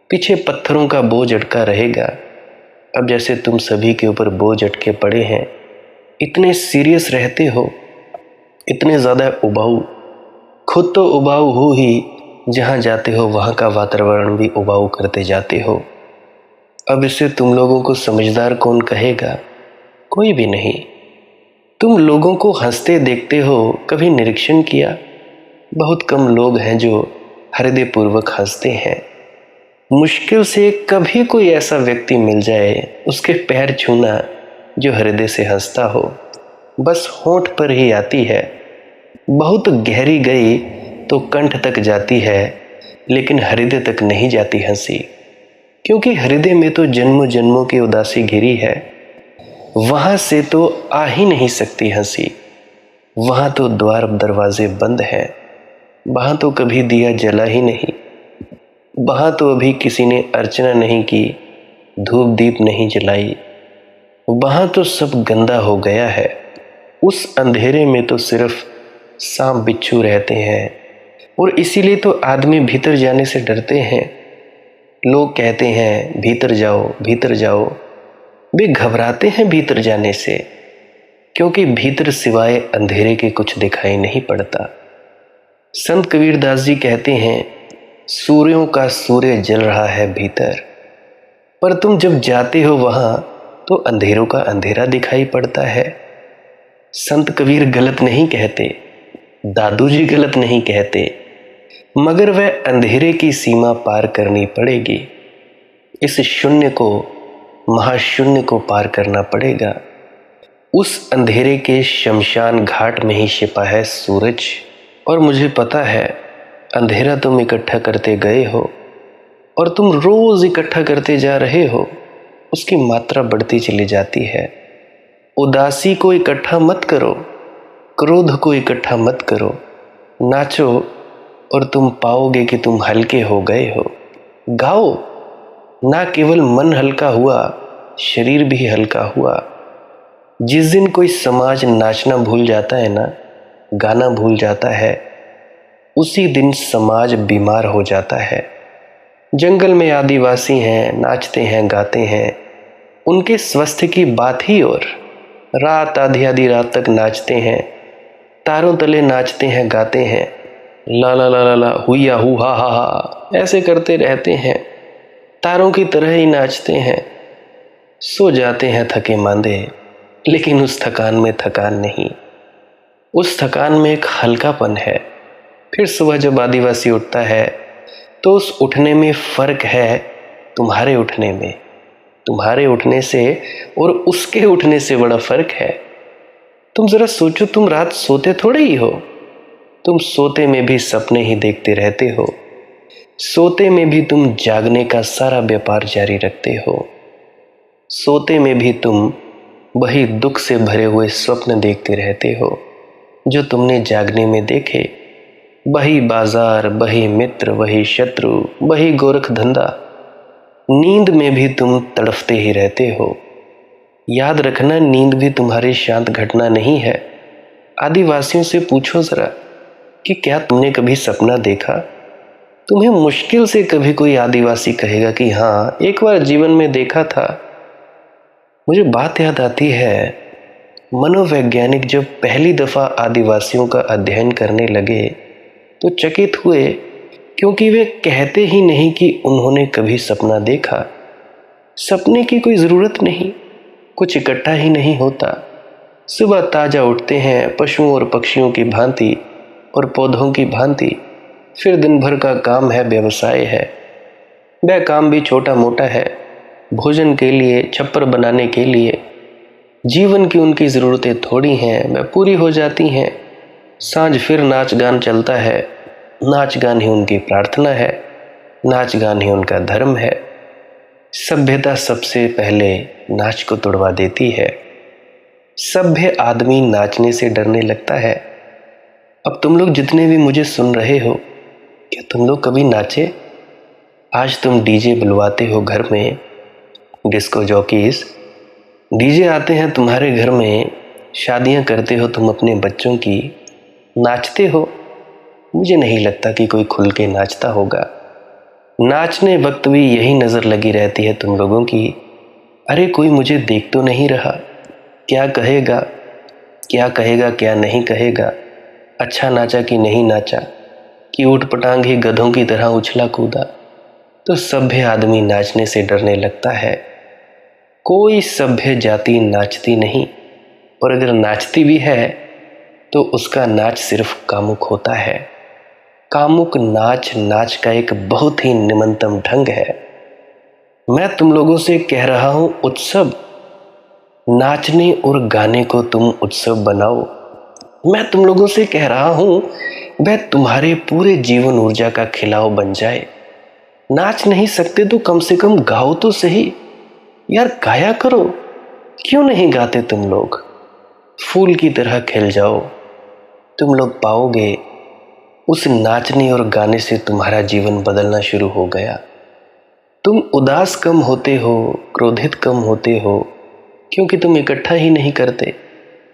पीछे पत्थरों का बोझ अटका रहेगा। अब जैसे तुम सभी के ऊपर बोझ अटके पड़े हैं, इतने सीरियस रहते हो, इतने ज़्यादा उबाऊ, खुद तो उबाऊ हो ही, जहाँ जाते हो वहाँ का वातावरण भी उबाऊ करते जाते हो। अब इससे तुम लोगों को समझदार कौन कहेगा? कोई भी नहीं। तुम लोगों को हंसते देखते हो, कभी निरीक्षण किया? बहुत कम लोग हैं जो हृदयपूर्वक हंसते हैं। मुश्किल से कभी कोई ऐसा व्यक्ति मिल जाए, उसके पैर छूना जो हृदय से हंसता हो। बस होंठ पर ही आती है, बहुत गहरी गई तो कंठ तक जाती है, लेकिन हृदय तक नहीं जाती हंसी, क्योंकि हृदय में तो जन्मों जन्मों की उदासी घिरी है। वहां से तो आ ही नहीं सकती हंसी, वहां तो द्वार दरवाजे बंद हैं, वहां तो कभी दिया जला ही नहीं, वहां तो अभी किसी ने अर्चना नहीं की, धूप दीप नहीं जलाई, वहां तो सब गंदा हो गया है। उस अंधेरे में तो सिर्फ सांप बिच्छू रहते हैं, और इसीलिए तो आदमी भीतर जाने से डरते हैं। लोग कहते हैं भीतर जाओ भीतर जाओ, वे घबराते हैं भीतर जाने से, क्योंकि भीतर सिवाय अंधेरे के कुछ दिखाई नहीं पड़ता। संत कबीरदास जी कहते हैं, सूर्यों का सूर्य जल रहा है भीतर, पर तुम जब जाते हो वहां तो अंधेरों का अंधेरा दिखाई पड़ता है। संत कबीर गलत नहीं कहते, दादू जी गलत नहीं कहते, मगर वह अंधेरे की सीमा पार करनी पड़ेगी। इस शून्य को, महाशून्य को पार करना पड़ेगा। उस अंधेरे के शमशान घाट में ही छिपा है सूरज। और मुझे पता है, अंधेरा तुम इकट्ठा करते गए हो और तुम रोज इकट्ठा करते जा रहे हो, उसकी मात्रा बढ़ती चली जाती है। उदासी को इकट्ठा मत करो, क्रोध को इकट्ठा मत करो। नाचो और तुम पाओगे कि तुम हल्के हो गए हो। गाओ, ना केवल मन हल्का हुआ, शरीर भी हल्का हुआ। जिस दिन कोई समाज नाचना भूल जाता है ना, गाना भूल जाता है, उसी दिन समाज बीमार हो जाता है। जंगल में आदिवासी हैं, नाचते हैं गाते हैं, उनके स्वास्थ्य की बात ही और। रात आधी आधी रात तक नाचते हैं, तारों तले नाचते हैं गाते हैं, ला ला ला ला ला हुआ हु हा हा हा ऐसे करते रहते हैं, तारों की तरह ही नाचते हैं। सो जाते हैं थके मांदे, लेकिन उस थकान में थकान नहीं, उस थकान में एक हल्कापन है। फिर सुबह जब आदिवासी उठता है तो उस उठने में फर्क है तुम्हारे उठने में, तुम्हारे उठने से और उसके उठने से बड़ा फर्क है। तुम जरा सोचो, तुम रात सोते थोड़े ही हो, तुम सोते में भी सपने ही देखते रहते हो, सोते में भी तुम जागने का सारा व्यापार जारी रखते हो, सोते में भी तुम वही दुख से भरे हुए स्वप्न देखते रहते हो जो तुमने जागने में देखे। वही बाजार, वही मित्र, वही शत्रु, वही गोरख धंधा। नींद में भी तुम तड़फते ही रहते हो। याद रखना, नींद भी तुम्हारी शांत घटना नहीं है, आदिवासियों से पूछो जरा कि क्या तुमने कभी सपना देखा। तुम्हें मुश्किल से कभी कोई आदिवासी कहेगा कि हाँ, एक बार जीवन में देखा था। मुझे बात याद आती है, मनोवैज्ञानिक जब पहली दफा आदिवासियों का अध्ययन करने लगे तो चकित हुए, क्योंकि वे कहते ही नहीं कि उन्होंने कभी सपना देखा। सपने की कोई जरूरत नहीं, कुछ इकट्ठा ही नहीं होता। सुबह ताजा उठते हैं पशुओं और पक्षियों की भांति और पौधों की भांति। फिर दिन भर का काम है, व्यवसाय है। वह काम भी छोटा मोटा है, भोजन के लिए, छप्पर बनाने के लिए। जीवन की उनकी ज़रूरतें थोड़ी हैं, वह पूरी हो जाती हैं। सांझ फिर नाच गान चलता है। नाच गान ही उनकी प्रार्थना है, नाच गान ही उनका धर्म है। सभ्यता सबसे पहले नाच को तुड़वा देती है। सभ्य आदमी नाचने से डरने लगता है। अब तुम लोग जितने भी मुझे सुन रहे हो, क्या तुम लोग कभी नाचे? आज तुम डीजे बुलवाते हो घर में, डिस्को जॉकीज। डीजे आते हैं तुम्हारे घर में, शादियां करते हो तुम अपने बच्चों की, नाचते हो। मुझे नहीं लगता कि कोई खुल के नाचता होगा। नाचने वक्त भी यही नज़र लगी रहती है तुम लोगों की, अरे कोई मुझे देख तो नहीं रहा, क्या कहेगा, क्या कहेगा, क्या नहीं कहेगा, अच्छा नाचा कि नहीं नाचा, कि ऊट पटांग ही गधों की तरह उछला कूदा। तो सभ्य आदमी नाचने से डरने लगता है। कोई सभ्य जाति नाचती नहीं, और अगर नाचती भी है तो उसका नाच सिर्फ कामुक होता है। कामुक नाच नाच का एक बहुत ही निम्नतम ढंग है। मैं तुम लोगों से कह रहा हूं, उत्सव, नाचने और गाने को तुम उत्सव बनाओ। मैं तुम लोगों से कह रहा हूं, वह तुम्हारे पूरे जीवन ऊर्जा का खिलाव बन जाए। नाच नहीं सकते तो कम से कम गाओ तो सही यार, गाया करो। क्यों नहीं गाते तुम लोग? फूल की तरह खिल जाओ। तुम लोग पाओगे उस नाचने और गाने से तुम्हारा जीवन बदलना शुरू हो गया। तुम उदास कम होते हो, क्रोधित कम होते हो, क्योंकि तुम इकट्ठा ही नहीं करते।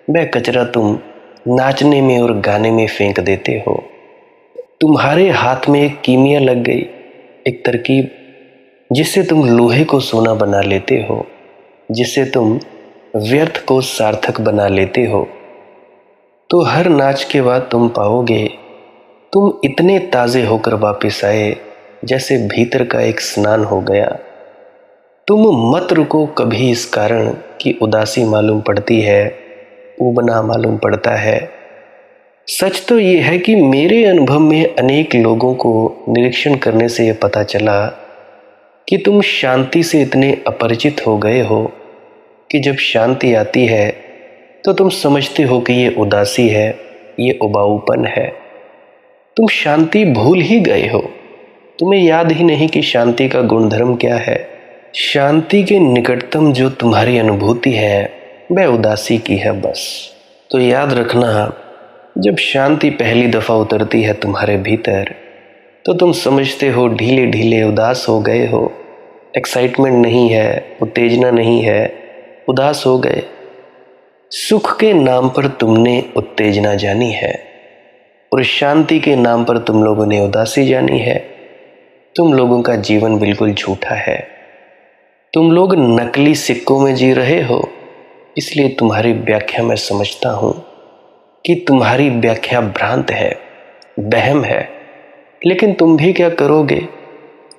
वह कचरा तुम नाचने में और गाने में फेंक देते हो। तुम्हारे हाथ में एक कीमिया लग गई, एक तरकीब, जिससे तुम लोहे को सोना बना लेते हो, जिससे तुम व्यर्थ को सार्थक बना लेते हो। तो हर नाच के बाद तुम पाओगे तुम इतने ताज़े होकर वापस आए जैसे भीतर का एक स्नान हो गया। तुम मत रुको कभी इस कारण कि उदासी मालूम पड़ती है, ऊबना मालूम पड़ता है। सच तो ये है कि मेरे अनुभव में अनेक लोगों को निरीक्षण करने से यह पता चला कि तुम शांति से इतने अपरिचित हो गए हो कि जब शांति आती है तो तुम समझते हो कि ये उदासी है, ये उबाऊपन है। तुम शांति भूल ही गए हो। तुम्हें याद ही नहीं कि शांति का गुणधर्म क्या है। शांति के निकटतम जो तुम्हारी अनुभूति है वह उदासी की है बस। तो याद रखना, जब शांति पहली दफ़ा उतरती है तुम्हारे भीतर तो तुम समझते हो ढीले ढीले उदास हो गए हो। एक्साइटमेंट नहीं है, उत्तेजना नहीं है, उदास हो गए। सुख के नाम पर तुमने उत्तेजना जानी है और शांति के नाम पर तुम लोगों ने उदासी जानी है। तुम लोगों का जीवन बिल्कुल झूठा है। तुम लोग नकली सिक्कों में जी रहे हो। इसलिए तुम्हारी व्याख्या मैं समझता हूँ कि तुम्हारी व्याख्या भ्रांत है, वहम है। लेकिन तुम भी क्या करोगे?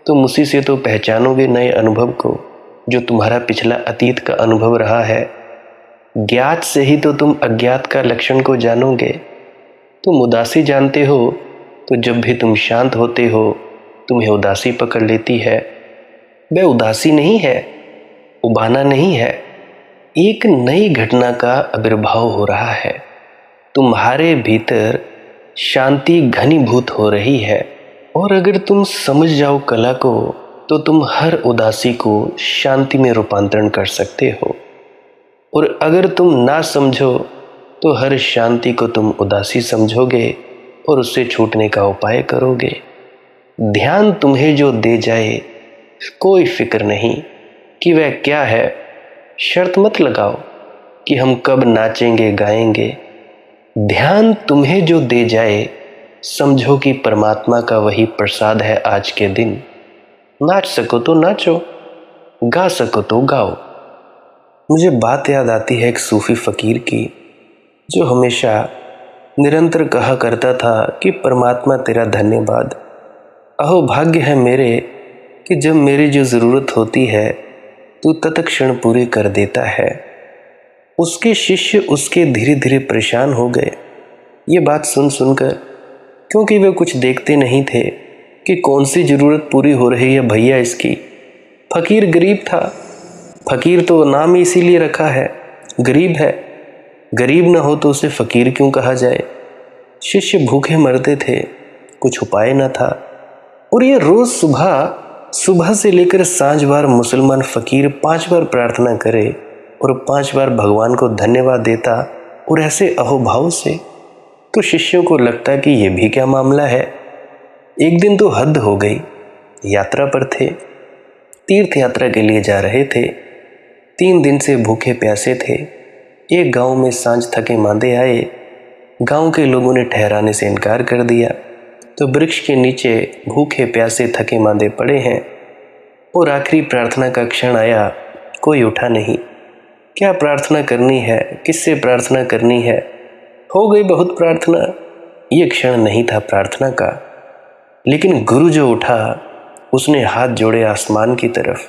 तुम उसी से तो पहचानोगे नए अनुभव को जो तुम्हारा पिछला अतीत का अनुभव रहा है। ज्ञात से ही तो तुम अज्ञात का लक्षण को जानोगे। तुम उदासी जानते हो तो जब भी तुम शांत होते हो तुम्हें उदासी पकड़ लेती है। वह उदासी नहीं है, उबाना नहीं है, एक नई घटना का आविर्भाव हो रहा है। तुम्हारे भीतर शांति घनीभूत हो रही है और अगर तुम समझ जाओ कला को तो तुम हर उदासी को शांति में रूपांतरण कर सकते हो, और अगर तुम ना समझो तो हर शांति को तुम उदासी समझोगे और उससे छूटने का उपाय करोगे। ध्यान तुम्हें जो दे जाए, कोई फिक्र नहीं कि वह क्या है। शर्त मत लगाओ कि हम कब नाचेंगे गाएंगे। ध्यान तुम्हें जो दे जाए, समझो कि परमात्मा का वही प्रसाद है आज के दिन। नाच सको तो नाचो, गा सको तो गाओ। मुझे बात याद आती है एक सूफी फकीर की, जो हमेशा निरंतर कहा करता था कि परमात्मा तेरा धन्यवाद। अहो भाग्य है मेरे कि जब मेरी जो ज़रूरत होती है तू तत्क्षण पूरी कर देता है। उसके शिष्य उसके धीरे धीरे परेशान हो गए ये बात सुन सुनकर, क्योंकि वे कुछ देखते नहीं थे कि कौन सी ज़रूरत पूरी हो रही है भैया इसकी। फकीर गरीब था, फकीर तो नाम इसीलिए रखा है, गरीब है। गरीब न हो तो उसे फकीर क्यों कहा जाए। शिष्य भूखे मरते थे, कुछ उपाय न था, और ये रोज़ सुबह से लेकर सांझ बार मुसलमान फकीर 5 बार प्रार्थना करे और 5 बार भगवान को धन्यवाद देता, और ऐसे अहोभाव से। तो शिष्यों को लगता कि ये भी क्या मामला है। एक दिन तो हद हो गई। यात्रा पर थे, तीर्थ यात्रा के लिए जा रहे थे। 3 दिन से भूखे प्यासे थे। एक गांव में सांझ थके मांदे आए। गांव के लोगों ने ठहराने से इनकार कर दिया, तो वृक्ष के नीचे भूखे प्यासे थके मांदे पड़े हैं। और आखिरी प्रार्थना का क्षण आया, कोई उठा नहीं। क्या प्रार्थना करनी है, किससे प्रार्थना करनी है। हो गई बहुत प्रार्थना, ये क्षण नहीं था प्रार्थना का। लेकिन गुरु जो उठा, उसने हाथ जोड़े आसमान की तरफ।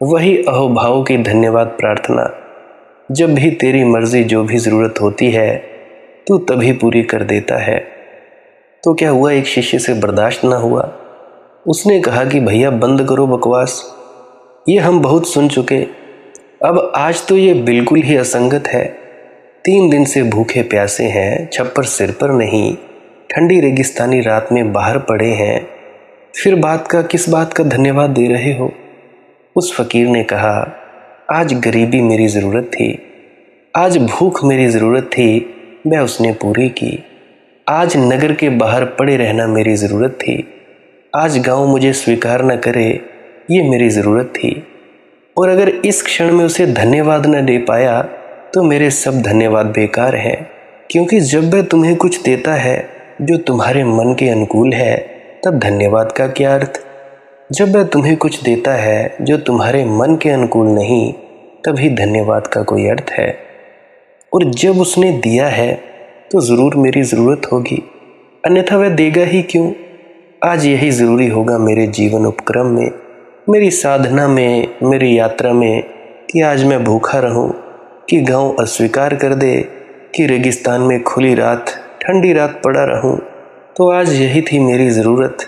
वही अहोभाव की धन्यवाद प्रार्थना, जब भी तेरी मर्जी जो भी ज़रूरत होती है तू तभी पूरी कर देता है। तो क्या हुआ, एक शिष्य से बर्दाश्त ना हुआ। उसने कहा कि भैया बंद करो बकवास, ये हम बहुत सुन चुके। अब आज तो ये बिल्कुल ही असंगत है। 3 दिन से भूखे प्यासे हैं, छप्पर सिर पर नहीं, ठंडी रेगिस्तानी रात में बाहर पड़े हैं, फिर किस बात का धन्यवाद दे रहे हो। उस फकीर ने कहा, आज गरीबी मेरी ज़रूरत थी, आज भूख मेरी ज़रूरत थी, मैं उसने पूरी की। आज नगर के बाहर पड़े रहना मेरी ज़रूरत थी, आज गांव मुझे स्वीकार न करे, ये मेरी ज़रूरत थी। और अगर इस क्षण में उसे धन्यवाद न दे पाया तो मेरे सब धन्यवाद बेकार हैं। क्योंकि जब वह तुम्हें कुछ देता है जो तुम्हारे मन के अनुकूल है, तब धन्यवाद का क्या अर्थ। जब वह तुम्हें कुछ देता है जो तुम्हारे मन के अनुकूल नहीं, तभी धन्यवाद का कोई अर्थ है। और जब उसने दिया है तो ज़रूर मेरी ज़रूरत होगी, अन्यथा वह देगा ही क्यों। आज यही ज़रूरी होगा मेरे जीवन उपक्रम में, मेरी साधना में, मेरी यात्रा में, कि आज मैं भूखा रहूं, कि गांव अस्वीकार कर दे, कि रेगिस्तान में खुली रात, ठंडी रात पड़ा रहूं। तो आज यही थी मेरी ज़रूरत।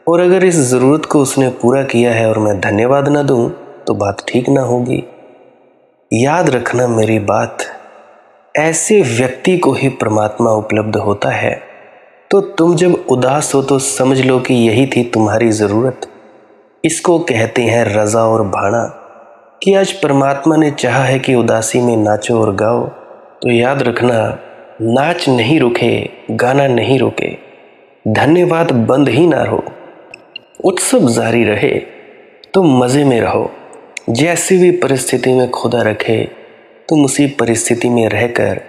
और अगर इस ज़रूरत को उसने पूरा किया है और मैं धन्यवाद न दूं, तो बात ठीक ना होगी। याद रखना मेरी बात, ऐसे व्यक्ति को ही परमात्मा उपलब्ध होता है। तो तुम जब उदास हो तो समझ लो कि यही थी तुम्हारी ज़रूरत। इसको कहते हैं रज़ा और भाना, कि आज परमात्मा ने चाहा है कि उदासी में नाचो और गाओ। तो याद रखना, नाच नहीं रुके, गाना नहीं रुके, धन्यवाद बंद ही ना हो, उत्सव जारी रहे, तुम मज़े में रहो। जैसी भी परिस्थिति में खुदा रखे, तुम उसी परिस्थिति में रहकर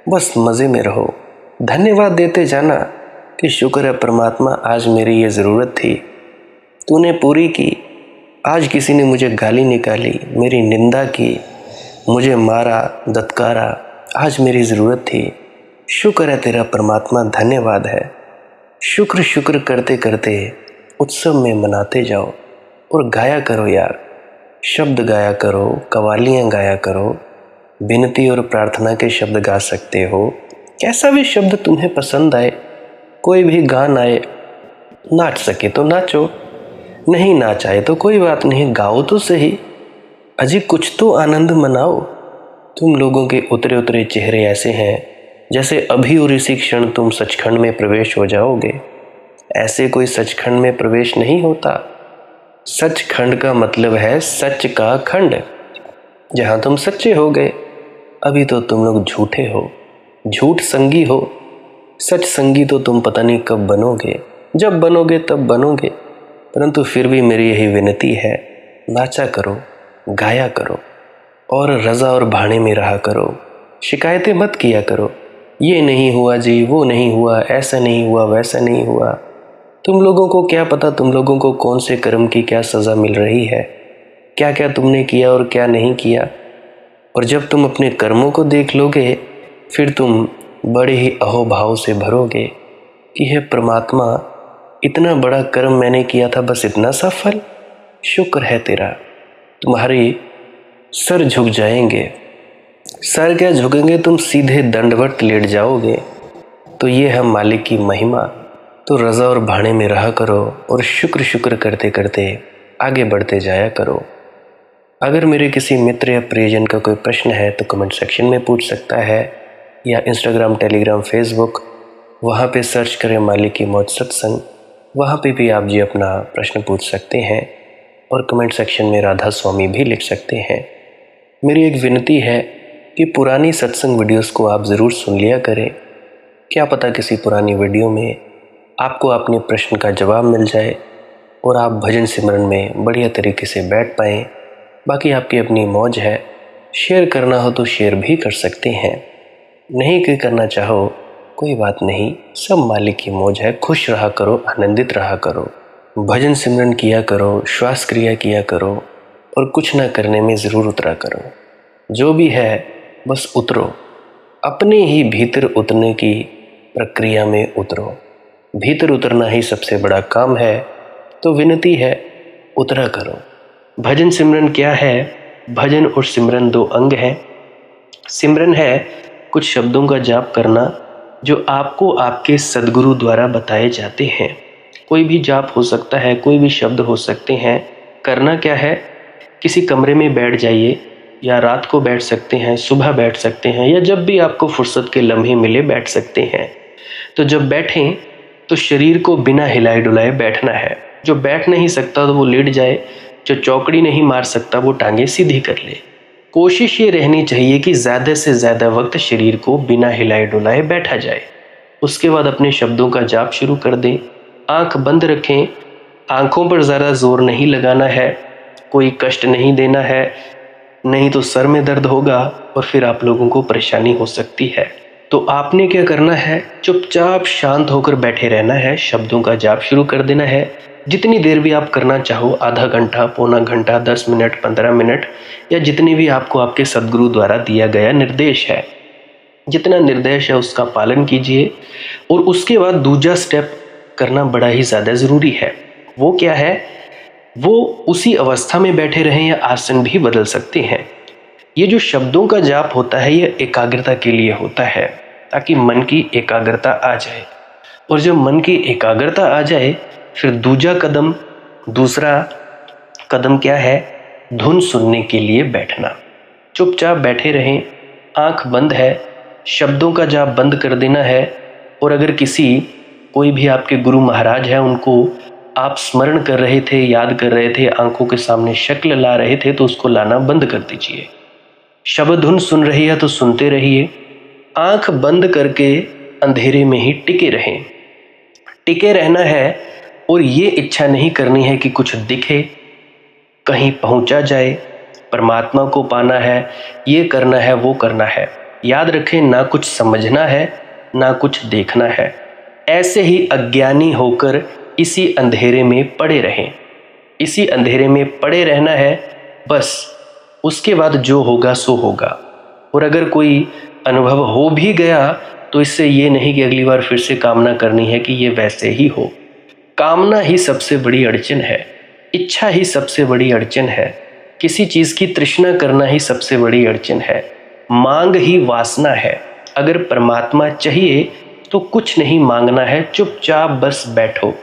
बस मज़े में रहो। धन्यवाद देते जाना कि शुक्र है परमात्मा, आज मेरी ये ज़रूरत थी, तूने पूरी की। आज किसी ने मुझे गाली निकाली, मेरी निंदा की, मुझे मारा, दत्कारा, आज मेरी ज़रूरत थी। शुक्र है तेरा परमात्मा, धन्यवाद है। शुक्र शुक्र करते करते उत्सव में मनाते जाओ और गाया करो यार, शब्द गाया करो, कवालियाँ गाया करो, विनती और प्रार्थना के शब्द गा सकते हो। कैसा भी शब्द तुम्हें पसंद आए, कोई भी गान आए, नाच सके तो नाचो, नहीं नाच आए तो कोई बात नहीं, गाओ तो सही। अजी कुछ तो आनंद मनाओ। तुम लोगों के उतरे उतरे चेहरे ऐसे हैं जैसे अभी और इसी क्षण तुम सचखंड में प्रवेश हो जाओगे। ऐसे कोई सचखंड में प्रवेश नहीं होता। सचखंड का मतलब है सच का खंड, जहाँ तुम सच्चे हो गए। अभी तो तुम लोग झूठे हो, झूठ संगी हो। सच संगी तो तुम पता नहीं कब बनोगे, जब बनोगे तब बनोगे। परंतु फिर भी मेरी यही विनती है, नाचा करो, गाया करो और रज़ा और भाने में रहा करो। शिकायतें मत किया करो। ये नहीं हुआ जी, वो नहीं हुआ, ऐसा नहीं हुआ, वैसा नहीं हुआ। तुम लोगों को क्या पता तुम लोगों को कौन से कर्म की क्या सज़ा मिल रही है, क्या क्या तुमने किया और क्या नहीं किया। और जब तुम अपने कर्मों को देख लोगे फिर तुम बड़े ही अहोभाव से भरोगे कि हे परमात्मा, इतना बड़ा कर्म मैंने किया था, बस इतना सा फल, शुक्र है तेरा। तुम्हारे सर झुक जाएंगे। सर क्या झुकेंगे, तुम सीधे दंडवत लेट जाओगे। तो ये है मालिक की महिमा। तो रज़ा और भाने में रहा करो और शुक्र शुक्र करते करते आगे बढ़ते जाया करो। अगर मेरे किसी मित्र या प्रियजन का कोई प्रश्न है तो कमेंट सेक्शन में पूछ सकता है, या इंस्टाग्राम, टेलीग्राम, फेसबुक, वहाँ पे सर्च करें मालिक की मौज सत्संग। वहाँ पे भी आप जी अपना प्रश्न पूछ सकते हैं और कमेंट सेक्शन में राधा स्वामी भी लिख सकते हैं। मेरी एक विनती है कि पुरानी सत्संग वीडियोस को आप ज़रूर सुन लिया करें। क्या पता किसी पुरानी वीडियो में आपको अपने प्रश्न का जवाब मिल जाए और आप भजन सिमरन में बढ़िया तरीके से बैठ पाएँ। बाकी आपकी अपनी मौज है, शेयर करना हो तो शेयर भी कर सकते हैं, नहीं कि करना चाहो कोई बात नहीं, सब मालिक की मौज है। खुश रहा करो, आनंदित रहा करो, भजन सिमरन किया करो, श्वास क्रिया किया करो और कुछ ना करने में ज़रूर उतरा करो। जो भी है बस उतरो, अपने ही भीतर उतरने की प्रक्रिया में उतरो। भीतर उतरना ही सबसे बड़ा काम है। तो विनती है, उतरा करो। भजन सिमरन क्या है? भजन और सिमरन दो अंग हैं। सिमरन है कुछ शब्दों का जाप करना जो आपको आपके सद्गुरु द्वारा बताए जाते हैं। कोई भी जाप हो सकता है, कोई भी शब्द हो सकते हैं। करना क्या है? किसी कमरे में बैठ जाइए, या रात को बैठ सकते हैं, सुबह बैठ सकते हैं, या जब भी आपको फुर्सत के लम्हे मिले बैठ सकते हैं। तो जब बैठें तो शरीर को बिना हिलाए डुलाए बैठना है। जो बैठ नहीं सकता तो वो लेट जाए, जो चौकड़ी नहीं मार सकता वो टांगे सीधी कर ले। कोशिश ये रहनी चाहिए कि ज़्यादा से ज़्यादा वक्त शरीर को बिना हिलाए डुलाए बैठा जाए। उसके बाद अपने शब्दों का जाप शुरू कर दें। आंख बंद रखें, आंखों पर ज़्यादा जोर नहीं लगाना है, कोई कष्ट नहीं देना है, नहीं तो सर में दर्द होगा और फिर आप लोगों को परेशानी हो सकती है। तो आपने क्या करना है? चुपचाप शांत होकर बैठे रहना है, शब्दों का जाप शुरू कर देना है। जितनी देर भी आप करना चाहो, आधा घंटा, पौना घंटा, 10 मिनट, 15 मिनट, या जितनी भी आपको आपके सद्गुरु द्वारा दिया गया निर्देश है, जितना निर्देश है उसका पालन कीजिए। और उसके बाद दूसरा स्टेप करना बड़ा ही ज़्यादा ज़रूरी है। वो क्या है? वो उसी अवस्था में बैठे रहें या आसन भी बदल सकते हैं। ये जो शब्दों का जाप होता है ये एकाग्रता के लिए होता है, ताकि मन की एकाग्रता आ जाए। और जब मन की एकाग्रता आ जाए फिर दूसरा कदम क्या है? धुन सुनने के लिए बैठना। चुपचाप बैठे रहें, आंख बंद है, शब्दों का जाप बंद कर देना है। और अगर कोई भी आपके गुरु महाराज है, उनको आप स्मरण कर रहे थे, याद कर रहे थे, आंखों के सामने शक्ल ला रहे थे, तो उसको लाना बंद कर दीजिए। शब्द धुन सुन रही है तो सुनते रहिए। आंख बंद करके अंधेरे में ही टिके रहें। टिके रहना है और ये इच्छा नहीं करनी है कि कुछ दिखे, कहीं पहुंचा जाए, परमात्मा को पाना है, ये करना है, वो करना है। याद रखें, ना कुछ समझना है, ना कुछ देखना है। ऐसे ही अज्ञानी होकर इसी अंधेरे में पड़े रहें। इसी अंधेरे में पड़े रहना है बस। उसके बाद जो होगा सो होगा। और अगर कोई अनुभव हो भी गया तो इससे ये नहीं कि अगली बार फिर से कामना करनी है कि ये वैसे ही हो। कामना ही सबसे बड़ी अड़चन है, इच्छा ही सबसे बड़ी अड़चन है, किसी चीज़ की तृष्णा करना ही सबसे बड़ी अड़चन है, मांग ही वासना है। अगर परमात्मा चाहिए तो कुछ नहीं मांगना है, चुपचाप बस बैठो,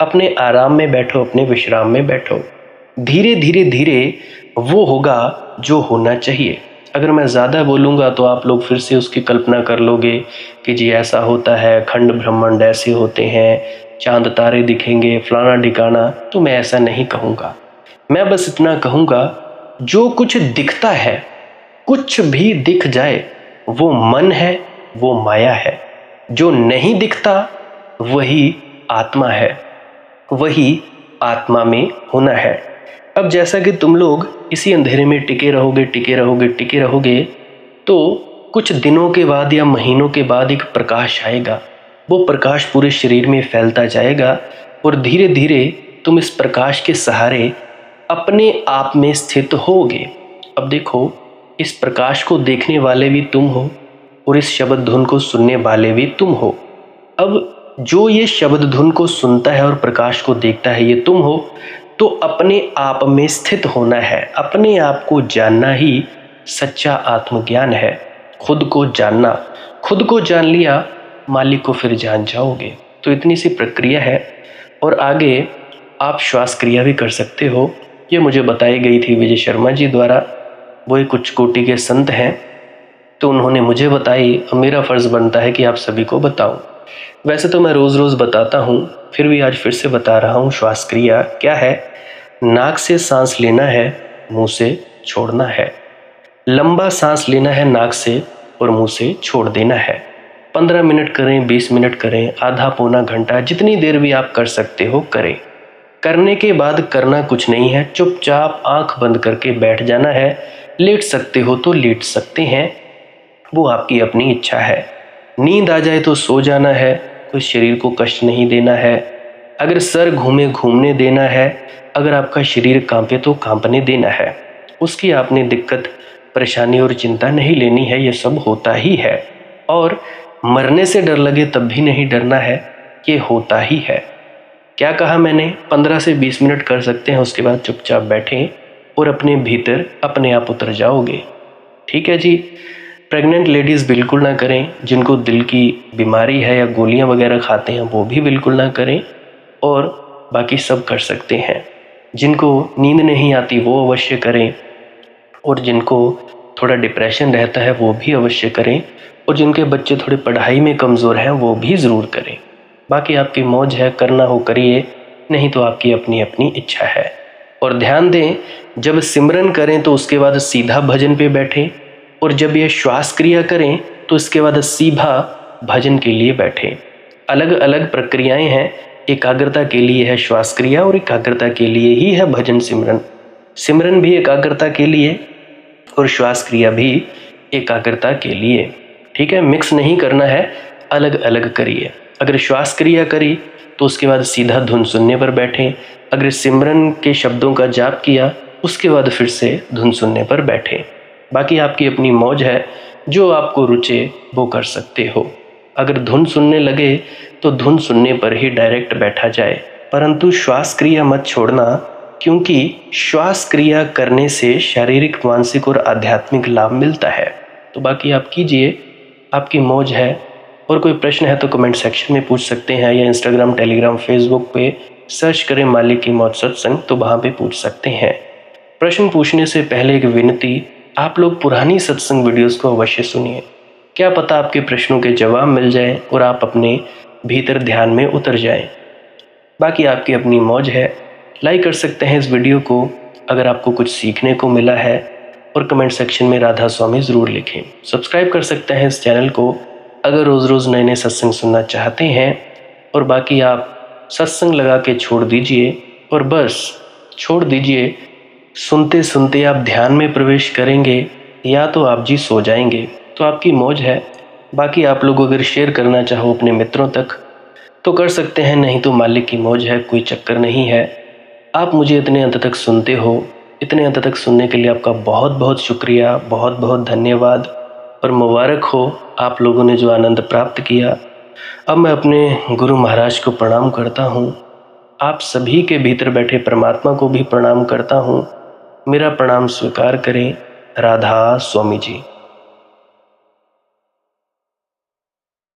अपने आराम में बैठो, अपने विश्राम में बैठो। धीरे धीरे धीरे वो होगा जो होना चाहिए। अगर मैं ज़्यादा बोलूँगा तो आप लोग फिर से उसकी कल्पना कर लोगे कि जी ऐसा होता है, खंड ब्रह्मांड ऐसे होते हैं, चांद तारे दिखेंगे, फलाना ढिकाना। तो मैं ऐसा नहीं कहूँगा। मैं बस इतना कहूँगा, जो कुछ दिखता है, कुछ भी दिख जाए, वो मन है, वो माया है। जो नहीं दिखता वही आत्मा है, वही आत्मा में होना है। अब जैसा कि तुम लोग इसी अंधेरे में टिके रहोगे, टिके रहोगे, टिके रहोगे, तो कुछ दिनों के बाद या महीनों के बाद एक प्रकाश आएगा। वो प्रकाश पूरे शरीर में फैलता जाएगा और धीरे धीरे तुम इस प्रकाश के सहारे अपने आप में स्थित होगे। अब देखो, इस प्रकाश को देखने वाले भी तुम हो और इस शब्द धुन को सुनने वाले भी तुम हो। अब जो ये शब्द धुन को सुनता है और प्रकाश को देखता है, ये तुम हो। तो अपने आप में स्थित होना है, अपने आप को जानना ही सच्चा आत्मज्ञान है। खुद को जानना, खुद को जान लिया मालिक को फिर जान जाओगे। तो इतनी सी प्रक्रिया है। और आगे आप श्वास क्रिया भी कर सकते हो। ये मुझे बताई गई थी विजय शर्मा जी द्वारा। वो एक उच्च कोटि के संत हैं, तो उन्होंने मुझे बताई और मेरा फ़र्ज़ बनता है कि आप सभी को बताऊं। वैसे तो मैं रोज़ रोज़ बताता हूं, फिर भी आज फिर से बता रहा हूं। श्वास क्रिया क्या है? नाक से सांस लेना है, मुंह से छोड़ना है। लंबा सांस लेना है नाक से और मुंह से छोड़ देना है। 15 मिनट करें, 20 मिनट करें, आधा पौना घंटा, जितनी देर भी आप कर सकते हो करें। करने के बाद करना कुछ नहीं है, चुपचाप आंख बंद करके बैठ जाना है। लेट सकते हो तो लेट सकते हैं, वो आपकी अपनी इच्छा है। नींद आ जाए तो सो जाना है, कोई शरीर को कष्ट नहीं देना है। अगर सर घूमे घूमने देना है, अगर आपका शरीर कांपे तो कांपने देना है। उसकी आपने दिक्कत, परेशानी और चिंता नहीं लेनी है, ये सब होता ही है। और मरने से डर लगे तब भी नहीं डरना है, ये होता ही है। क्या कहा मैंने? 15 से 20 मिनट कर सकते हैं, उसके बाद चुपचाप बैठें और अपने भीतर अपने आप उतर जाओगे। ठीक है जी। प्रेग्नेंट लेडीज़ बिल्कुल ना करें, जिनको दिल की बीमारी है या गोलियां वगैरह खाते हैं वो भी बिल्कुल ना करें, और बाकी सब कर सकते हैं। जिनको नींद नहीं आती वो अवश्य करें, और जिनको थोड़ा डिप्रेशन रहता है वो भी अवश्य करें, और जिनके बच्चे थोड़े पढ़ाई में कमज़ोर हैं वो भी ज़रूर करें। बाकी आपकी मौज है, करना हो करिए, नहीं तो आपकी अपनी अपनी इच्छा है। और ध्यान दें, जब सिमरन करें तो उसके बाद सीधा भजन पे बैठें, और जब ये श्वास क्रिया करें तो इसके बाद सीधा भजन के लिए बैठें। अलग अलग प्रक्रियाएं हैं, एकाग्रता के लिए है श्वास क्रिया और एकाग्रता के लिए ही है भजन सिमरन। सिमरन भी एकाग्रता के लिए और श्वास क्रिया भी एकाग्रता के लिए। ठीक है, मिक्स नहीं करना है, अलग अलग करिए। अगर श्वास क्रिया करी तो उसके बाद सीधा धुन सुनने पर बैठें। अगर सिमरन के शब्दों का जाप किया उसके बाद फिर से धुन सुनने पर बैठें। बाकी आपकी अपनी मौज है, जो आपको रुचे वो कर सकते हो। अगर धुन सुनने लगे तो धुन सुनने पर ही डायरेक्ट बैठा जाए, परंतु श्वास क्रिया मत छोड़ना, क्योंकि श्वास क्रिया करने से शारीरिक, मानसिक और आध्यात्मिक लाभ मिलता है। तो बाकी आप कीजिए, आपकी मौज है। और कोई प्रश्न है तो कमेंट सेक्शन में पूछ सकते हैं, या इंस्टाग्राम, टेलीग्राम, फेसबुक पे सर्च करें मालिक की मौज सत्संग, तो वहाँ पे पूछ सकते हैं। प्रश्न पूछने से पहले एक विनती, आप लोग पुरानी सत्संग वीडियोस को अवश्य सुनिए। क्या पता आपके प्रश्नों के जवाब मिल जाएं और आप अपने भीतर ध्यान में उतर जाएं। बाकी आपकी अपनी मौज है। लाइक कर सकते हैं इस वीडियो को अगर आपको कुछ सीखने को मिला है, और कमेंट सेक्शन में राधा स्वामी ज़रूर लिखें। सब्सक्राइब कर सकते हैं इस चैनल को अगर रोज़ रोज़ नए नए सत्संग सुनना चाहते हैं। और बाकी आप सत्संग लगा के छोड़ दीजिए, और बस छोड़ दीजिए। सुनते सुनते आप ध्यान में प्रवेश करेंगे या तो आप जी सो जाएंगे, तो आपकी मौज है। बाकी आप लोग अगर शेयर करना चाहो अपने मित्रों तक तो कर सकते हैं, नहीं तो मालिक की मौज है, कोई चक्कर नहीं है। आप मुझे इतने अंत तक सुनते हो, इतने अंत तक सुनने के लिए आपका बहुत बहुत शुक्रिया, बहुत बहुत धन्यवाद, और मुबारक हो आप लोगों ने जो आनंद प्राप्त किया। अब मैं अपने गुरु महाराज को प्रणाम करता हूँ, आप सभी के भीतर बैठे परमात्मा को भी प्रणाम करता हूँ। मेरा प्रणाम स्वीकार करें। राधा स्वामी जी।